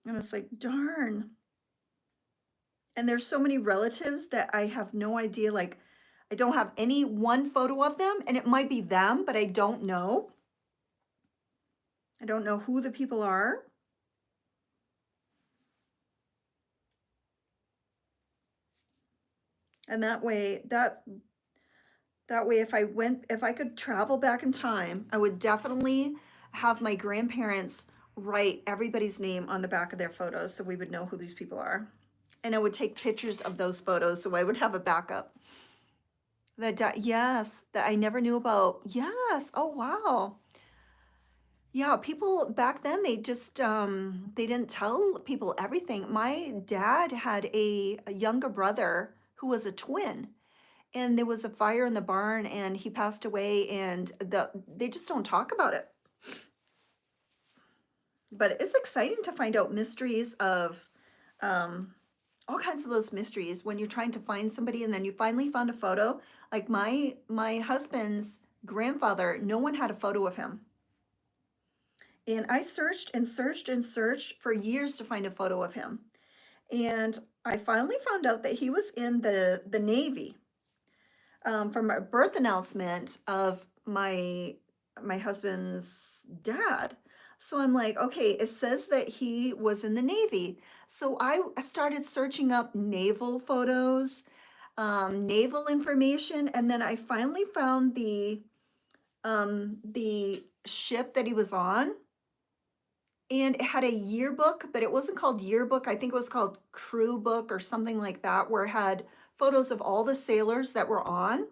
A: And it's like, darn. And there's so many relatives that I have no idea, like, I don't have any one photo of them, and it might be them, but I don't know. I don't know who the people are. And that way, if I could travel back in time, I would definitely have my grandparents write everybody's name on the back of their photos so we would know who these people are. And I would take pictures of those photos so I would have a backup. Yes, that I never knew about. Yes. Oh, wow. Yeah, people back then, they just they didn't tell people everything. My dad had a younger brother who was a twin, and there was a fire in the barn and he passed away, and they just don't talk about it. But it's exciting to find out mysteries of um all kinds of those mysteries when you're trying to find somebody and then you finally found a photo. Like my husband's grandfather, no one had a photo of him. And I searched and searched and searched for years to find a photo of him. And I finally found out that he was in the Navy, from a birth announcement of my husband's dad. So I'm like, okay, it says that he was in the Navy. So I started searching up naval photos, naval information, and then I finally found the ship that he was on, and it had a yearbook, but it wasn't called yearbook. I think it was called crew book or something like that, where it had photos of all the sailors that were on,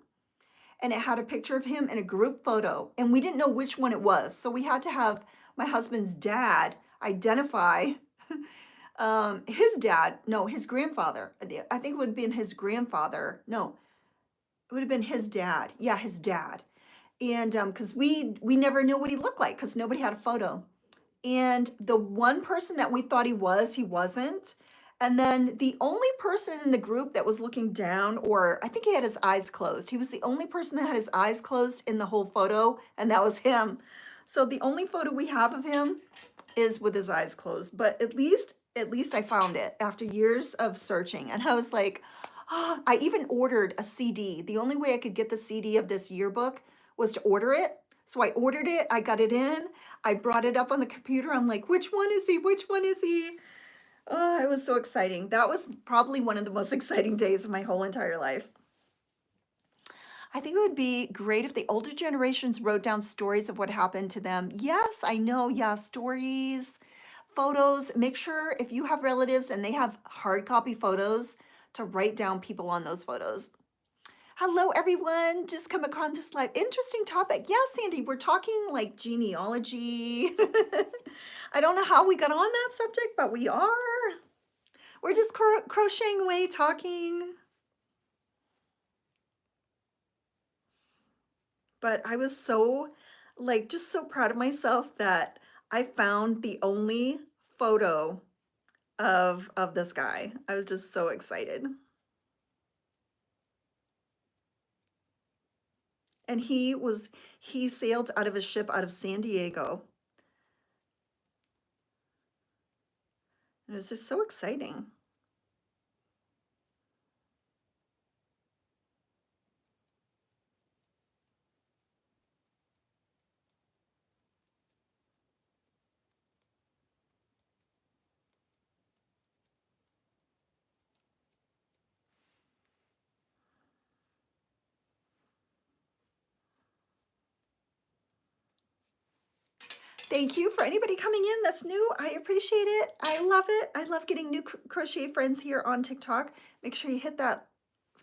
A: and it had a picture of him in a group photo, and we didn't know which one it was. So we had to have my husband's dad identify his dad, no, his grandfather. I think it would have been his grandfather. No, it would have been his dad. Yeah, his dad. And because we never knew what he looked like because nobody had a photo. And the one person that we thought he wasn't. And then the only person in the group that was looking down, or I think he had his eyes closed. He was the only person that had his eyes closed in the whole photo, and that was him. So the only photo we have of him is with his eyes closed. But at least I found it after years of searching. And I was like, oh, I even ordered a CD. The only way I could get the CD of this yearbook was to order it. So I ordered it, I got it in, I brought it up on the computer. I'm like, which one is he? Which one is he? Oh, it was so exciting. That was probably one of the most exciting days of my whole entire life. I think it would be great if the older generations wrote down stories of what happened to them. Yes, I know. Yeah, stories, photos. Make sure if you have relatives and they have hard copy photos to write down people on those photos. Hello, everyone. Just come across this live. Interesting topic. Yes, Sandy, we're talking like genealogy. I don't know how we got on that subject, but we are. We're just crocheting away, talking. But I was so, like, just so proud of myself that I found the only photo of this guy. I was just so excited. And he sailed out of a ship out of San Diego. It was just so exciting. Thank you for anybody coming in that's new. I appreciate it. I love it. I love getting new crochet friends here on TikTok. Make sure you hit that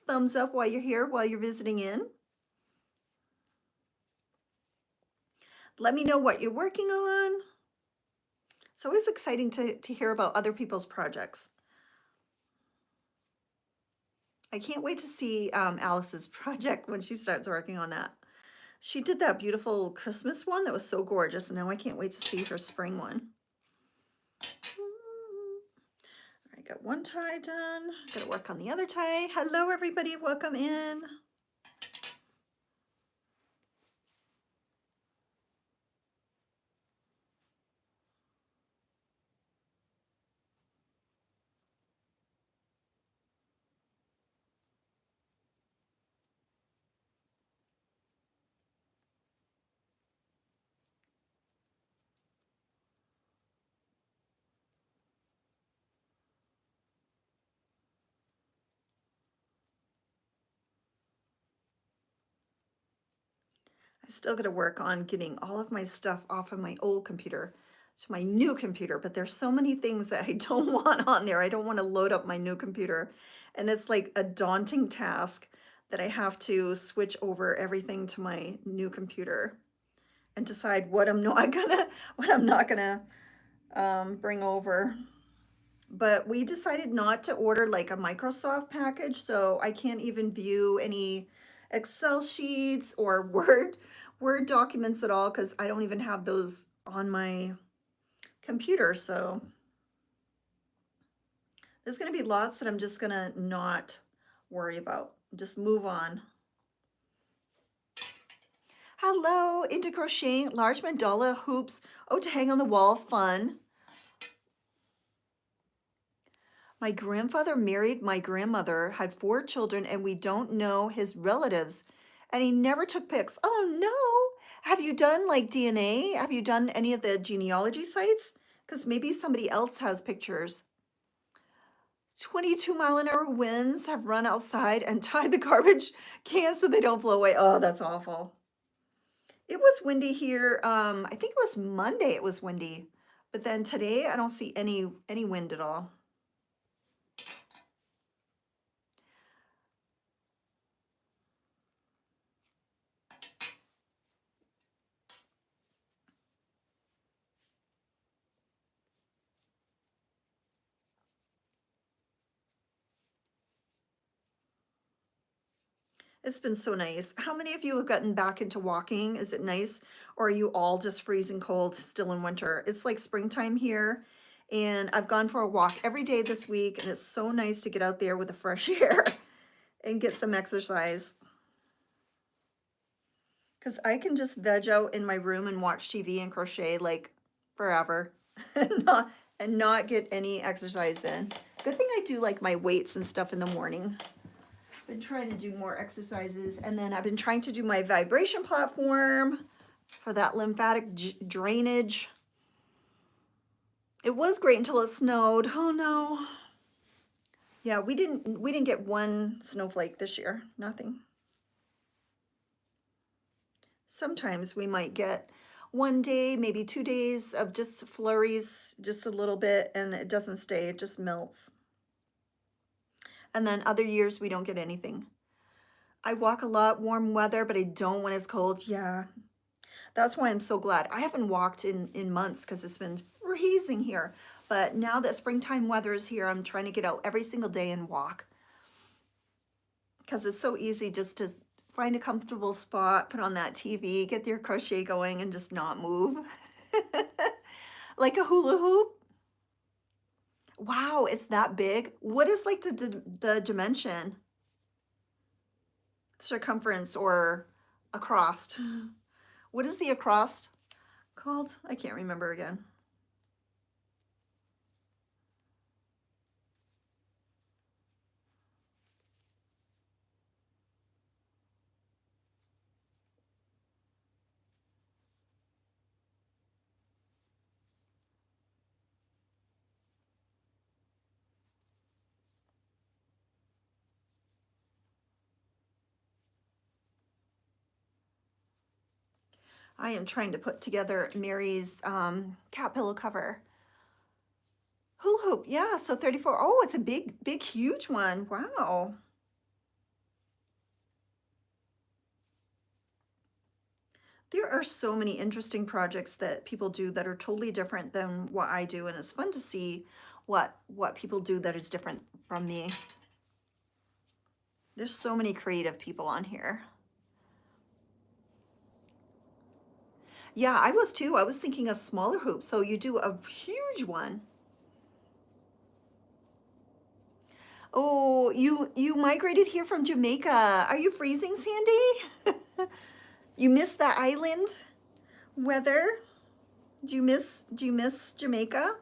A: thumbs up while you're here, while you're visiting in. Let me know what you're working on. It's always exciting to hear about other people's projects. I can't wait to see Alice's project when she starts working on that. She did that beautiful Christmas one that was so gorgeous, and now I can't wait to see her spring one. I got one tie done. Gotta work on the other tie. Hello, everybody. Welcome in. I still got to work on getting all of my stuff off of my old computer to my new computer, but there's so many things that I don't want on there. I don't want to load up my new computer. And it's like a daunting task that I have to switch over everything to my new computer and decide what I'm not gonna bring over. But we decided not to order like a Microsoft package, so I can't even view any Excel sheets or Word documents at all because I don't even have those on my computer. So there's going to be lots that I'm just going to not worry about. Just move on. Hello, into crocheting large mandala hoops. Oh, to hang on the wall, fun. My grandfather married my grandmother, had 4 children, and we don't know his relatives. And he never took pics. Oh no. Have you done like DNA? Have you done any of the genealogy sites? Because maybe somebody else has pictures. 22-mile-an-hour winds have run outside and tied the garbage cans so they don't blow away. Oh, that's awful. It was windy here. I think it was Monday it was windy. But then today I don't see any wind at all. It's been so nice. How many of you have gotten back into walking? Is it nice? Or are you all just freezing cold still in winter? It's like springtime here, and I've gone for a walk every day this week, and it's so nice to get out there with the fresh air and get some exercise. Because I can just veg out in my room and watch TV and crochet like forever and not get any exercise in. Good thing I do like my weights and stuff in the morning. Been trying to do more exercises, and then I've been trying to do my vibration platform for that lymphatic drainage. It was great until it snowed. Oh no. Yeah, we didn't get one snowflake this year. Nothing. Sometimes we might get one day, maybe 2 days of just flurries, just a little bit, and it doesn't stay, it just melts. And then other years we don't get anything. I walk a lot, warm weather, but I don't when it's cold. Yeah, that's why I'm so glad. I haven't walked in months because it's been freezing here. But now that springtime weather is here, I'm trying to get out every single day and walk. Because it's so easy just to find a comfortable spot, put on that TV, get your crochet going, and just not move. Like a hula hoop. Wow, it's that big. What is like the dimension? Circumference or across? What is the across called? I can't remember again. I am trying to put together Mary's cat pillow cover. Hula hoop, yeah, so 34. Oh, it's a big, huge one. Wow. There are so many interesting projects that people do that are totally different than what I do, and it's fun to see what people do that is different from me. There's so many creative people on here. Yeah, I was too. I was thinking a smaller hoop, so you do a huge one. Oh, you migrated here from Jamaica. Are you freezing, Sandy? You miss the island weather? Do you miss Jamaica?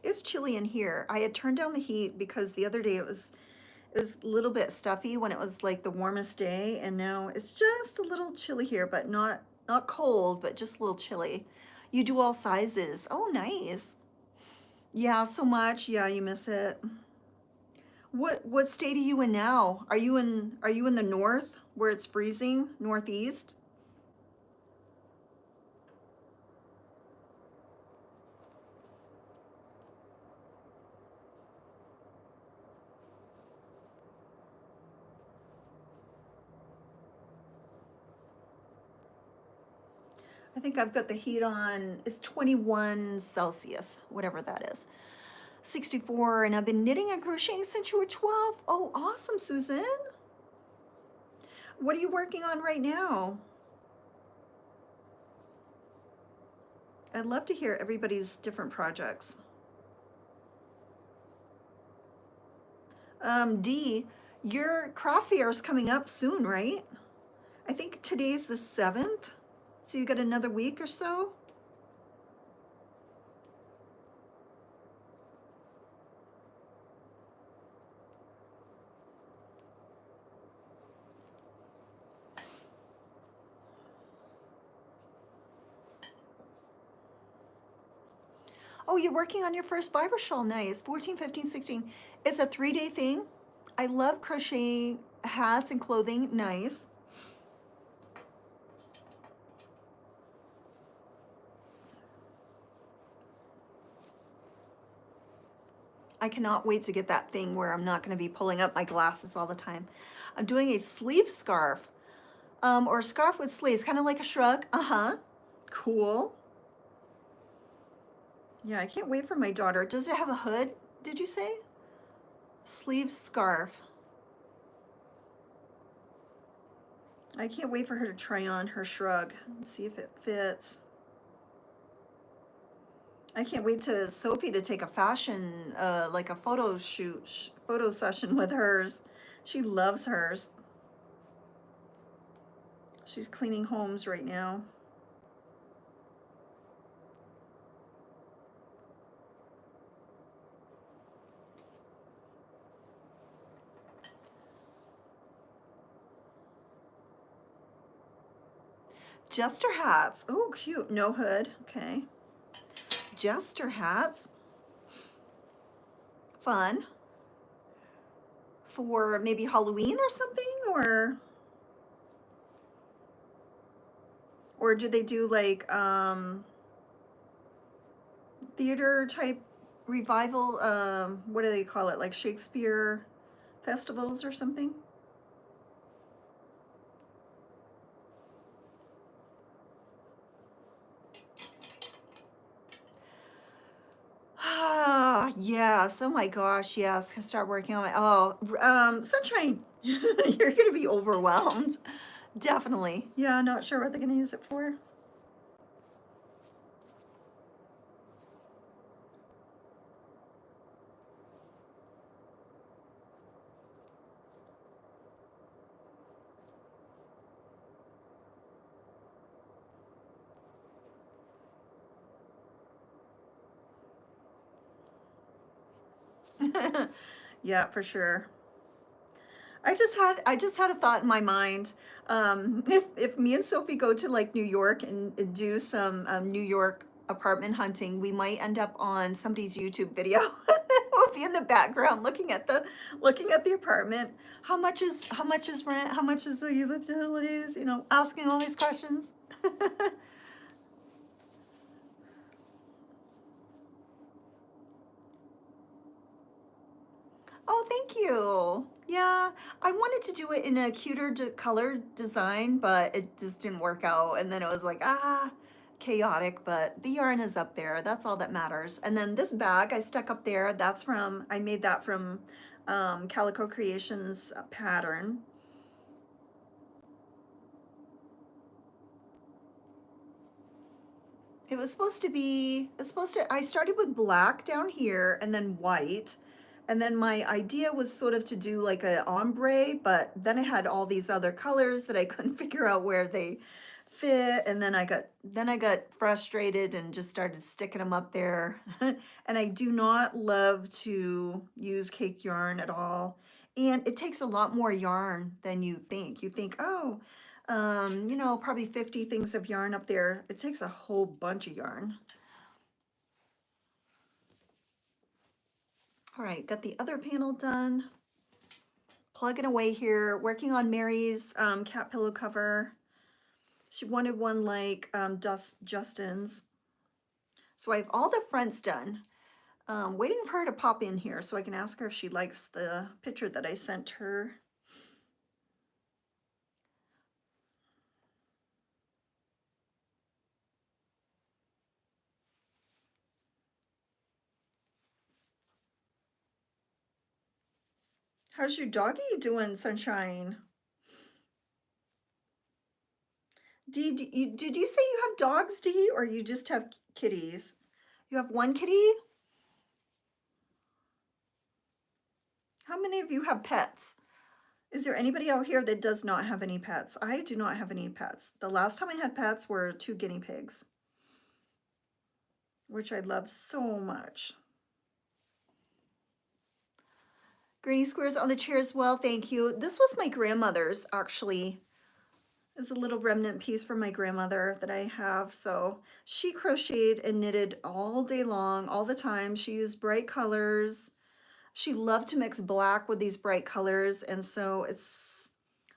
A: It's chilly in here. I had turned down the heat because the other day it was a little bit stuffy when it was like the warmest day, and now it's just a little chilly here, but not cold, but just a little chilly. You do all sizes. Oh, nice. Yeah, so much. Yeah, you miss it. What state are you in now? Are you in the north where it's freezing? Northeast? I think I've got the heat on, it's 21 Celsius, whatever that is. 64, and I've been knitting and crocheting since you were 12. Oh, awesome, Susan. What are you working on right now? I'd love to hear everybody's different projects. Dee, your craft fair is coming up soon, right? I think today's the 7th, so you got another week or so. Oh, you're working on your first Bible shawl. Nice. 14, 15, 16. It's a 3-day thing. I love crocheting hats and clothing. Nice. I cannot wait to get that thing where I'm not going to be pulling up my glasses all the time. I'm doing a sleeve scarf, or a scarf with sleeves, kind of like a shrug. Uh-huh. Cool. Yeah, I can't wait for my daughter. Does it have a hood, did you say? Sleeve scarf. I can't wait for her to try on her shrug and see if it fits. I can't wait to Sophie to take a fashion, like a photo shoot, photo session with hers. She loves hers. She's cleaning homes right now. Jester hats. Oh, cute. No hood. Okay. Jester hats. Fun. For maybe Halloween or something, or do they do like theater type revival, what do they call it, like Shakespeare festivals or something? Ah, yes. Oh my gosh, yes. Can start working on my Sunshine. You're gonna be overwhelmed. Definitely. Yeah, not sure what they're gonna use it for. Yeah, for sure. I just had a thought in my mind. If me and Sophie go to like New York and do some New York apartment hunting, we might end up on somebody's YouTube video. We'll be in the background looking at the apartment. How much is rent? How much is the utilities? You know, asking all these questions. Oh, thank you. Yeah, I wanted to do it in a cuter color design, but it just didn't work out. And then it was like, chaotic, but the yarn is up there. That's all that matters. And then this bag I stuck up there, I made that from Calico Creations pattern. I started with black down here and then white. And then my idea was sort of to do like a ombre, but then I had all these other colors that I couldn't figure out where they fit. And then I got frustrated and just started sticking them up there. And I do not love to use cake yarn at all. And it takes a lot more yarn than you think. You think, oh, probably 50 things of yarn up there. It takes a whole bunch of yarn. All right, got the other panel done. Plugging away here, working on Mary's cat pillow cover. She wanted one like Justin's. So I have all the fronts done. Waiting for her to pop in here so I can ask her if she likes the picture that I sent her. How's your doggy doing, Sunshine? Did you say you have dogs, Dee, or you just have kitties? You have one kitty? How many of you have pets? Is there anybody out here that does not have any pets? I do not have any pets. The last time I had pets were 2 guinea pigs, which I love so much. Granny squares on the chair as well, thank you. This was my grandmother's, actually. It's a little remnant piece from my grandmother that I have. So she crocheted and knitted all day long, all the time. She used bright colors. She loved to mix black with these bright colors. And so it's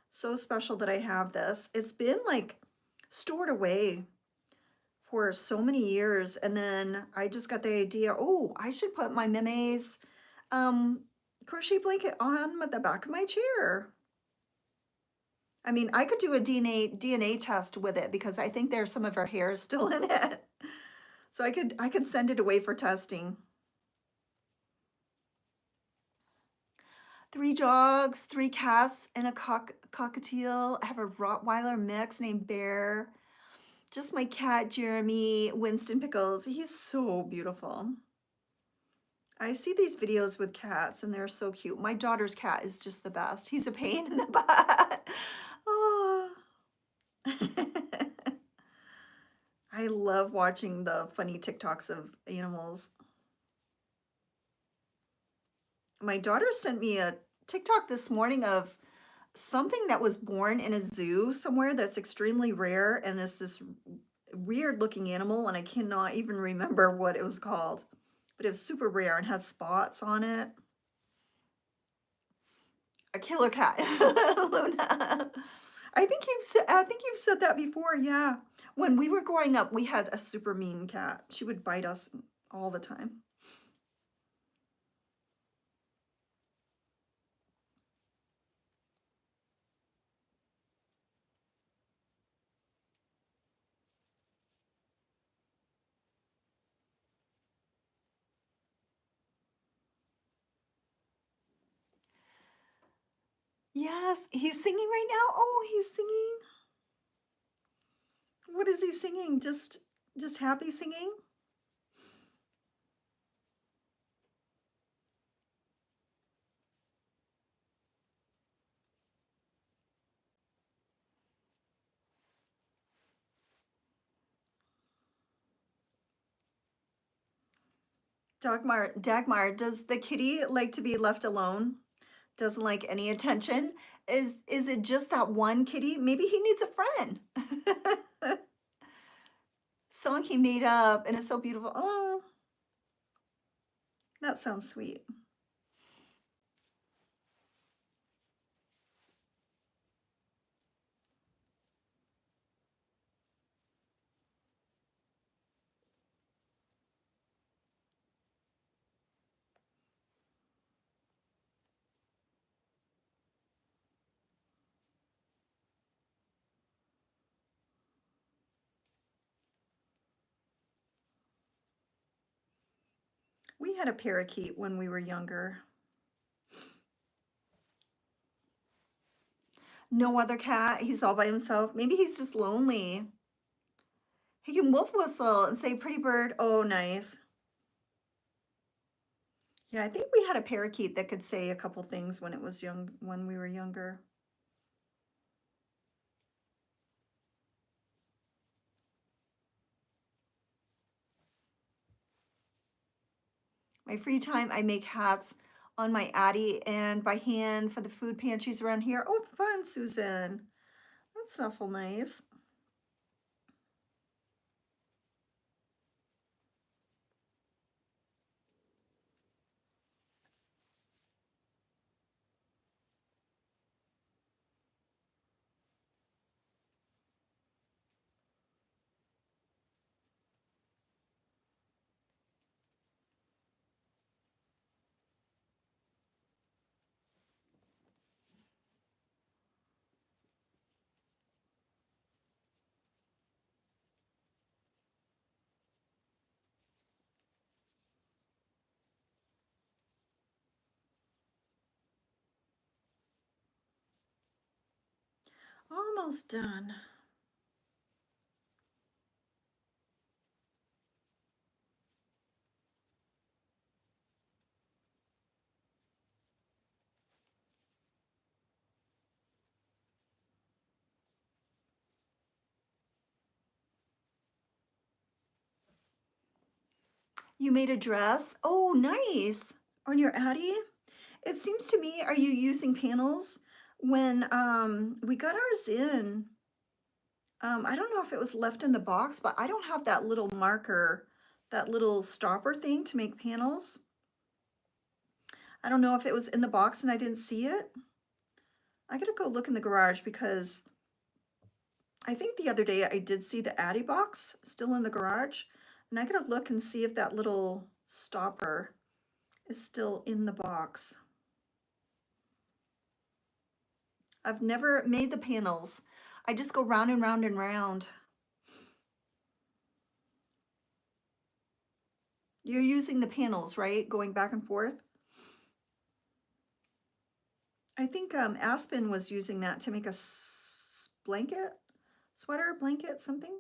A: so special that I have this. It's been like stored away for so many years. And then I just got the idea, oh, I should put my Meme's crochet blanket on the back of my chair. I mean, I could do a DNA test with it because I think there's some of her hair still in it. So I could send it away for testing. 3 dogs, 3 cats, and a cockatiel. I have a Rottweiler mix named Bear. Just my cat, Jeremy, Winston Pickles. He's so beautiful. I see these videos with cats and they're so cute. My daughter's cat is just the best. He's a pain in the butt. Oh. I love watching the funny TikToks of animals. My daughter sent me a TikTok this morning of something that was born in a zoo somewhere that's extremely rare, and it's this weird looking animal, and I cannot even remember what it was called, but it was super rare and has spots on it. A killer cat. Luna. I think you've said that before, yeah. When we were growing up, we had a super mean cat. She would bite us all the time. Yes, he's singing right now. Oh, he's singing. What is he singing? Just happy singing? Dagmar, does the kitty like to be left alone? Doesn't like any attention? Is it just that one kitty? Maybe he needs a friend. Song he made up and it's so beautiful. Oh, that sounds sweet. We had a parakeet when we were younger. No other cat. He's all by himself. Maybe he's just lonely. He can wolf whistle and say pretty bird. Oh, nice. Yeah, I think we had a parakeet that could say a couple things when when we were younger. My free time, I make hats on my Addy and by hand for the food pantries around here. Oh, fun, Susan. That's awful nice. Almost done. You made a dress? Oh, nice. On your Addie? It seems to me, are you using panels? When we got ours in, I don't know if it was left in the box, but I don't have that little marker, that little stopper thing to make panels. I don't know if it was in the box and I didn't see it. I gotta go look in the garage because I think the other day I did see the Addie box still in the garage, and I gotta look and see if that little stopper is still in the box. I've never made the panels. I just go round and round and round. You're using the panels, right? Going back and forth. I think Aspen was using that to make a blanket, sweater, blanket, something.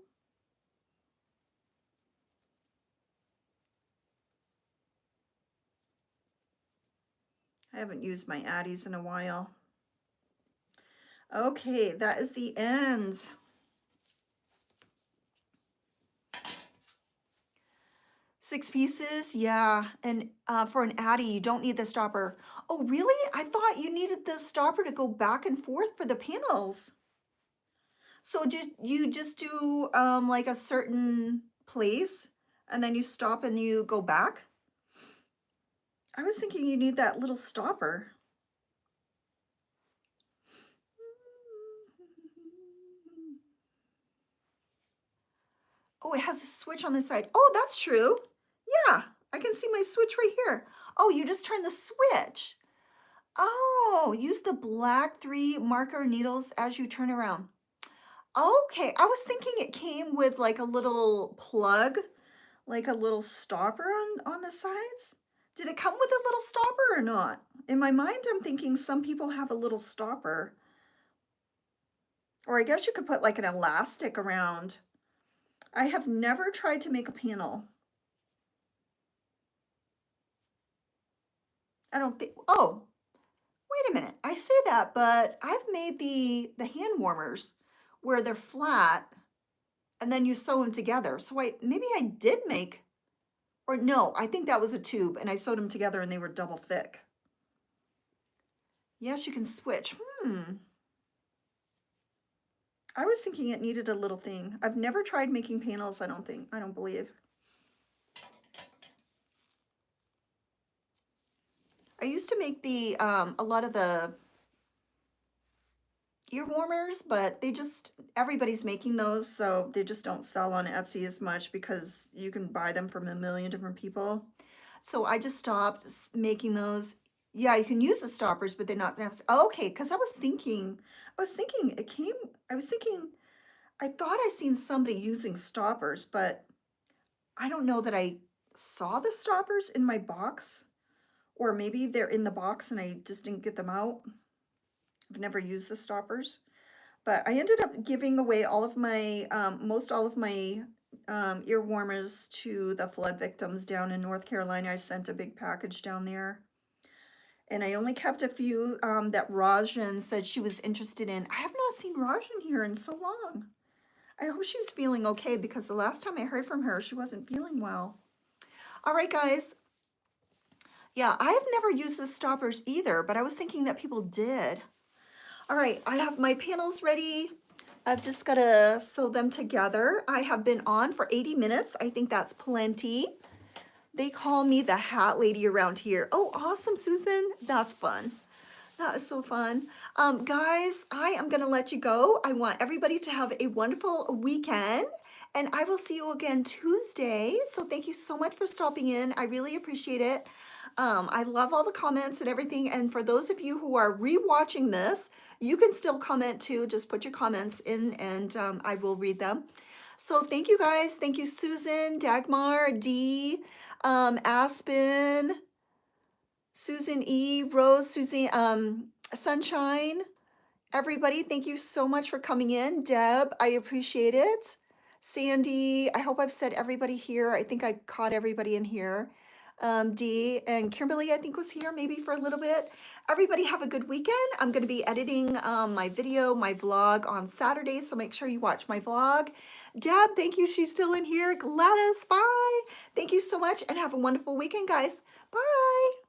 A: I haven't used my Addies in a while. Okay, that is the end. Six pieces, yeah. And for an Addie, you don't need the stopper. Oh, really? I thought you needed the stopper to go back and forth for the panels. So you just do like a certain place and then you stop and you go back? I was thinking you need that little stopper. Oh, it has a switch on the side. Oh, that's true. Yeah, I can see my switch right here. Oh, you just turn the switch. Oh, use the black 3 marker needles as you turn around. Okay, I was thinking it came with like a little plug, like a little stopper on the sides. Did it come with a little stopper or not? In my mind, I'm thinking some people have a little stopper. Or I guess you could put like an elastic around. I have never tried to make a panel. I don't think, oh, wait a minute. I say that, but I've made the hand warmers where they're flat and then you sew them together. So maybe I did make, or no, I think that was a tube and I sewed them together and they were double thick. Yes, you can switch. I was thinking it needed a little thing. I've never tried making panels, I don't believe. I used to make the a lot of the ear warmers, but everybody's making those, so they just don't sell on Etsy as much because you can buy them from a million different people. So I just stopped making those. Yeah, you can use the stoppers, but they're not. Okay, because I was thinking it came. I was thinking, I thought I seen somebody using stoppers, but I don't know that I saw the stoppers in my box, or maybe they're in the box and I just didn't get them out. I've never used the stoppers. But I ended up giving away all of my, most all of my ear warmers to the flood victims down in North Carolina. I sent a big package down there. And I only kept a few that Rajan said she was interested in. I have not seen Rajan here in so long. I hope she's feeling okay because the last time I heard from her, she wasn't feeling well. All right, guys. Yeah, I have never used the stoppers either, but I was thinking that people did. All right, I have my panels ready. I've just got to sew them together. I have been on for 80 minutes. I think that's plenty. They call me the hat lady around here. Oh, awesome, Susan. That's fun. That is so fun. Guys, I am going to let you go. I want everybody to have a wonderful weekend, and I will see you again Tuesday. So thank you so much for stopping in. I really appreciate it. I love all the comments and everything. And for those of you who are rewatching this, you can still comment too. Just put your comments in and I will read them. So thank you guys. Thank you, Susan, Dagmar, Dee, Aspen, Susan E, Rose, Susie, Sunshine, Everybody, thank you so much for coming in. Deb, I appreciate it. Sandy, I hope I've said everybody here. I think I caught everybody in here. Dee and Kimberly, I think was here maybe for a little bit. Everybody have a good weekend. I'm going to be editing my video, my vlog on Saturday, so make sure you watch my vlog. Deb, thank you. She's still in here. Gladys, bye. Thank you so much and have a wonderful weekend, guys. Bye.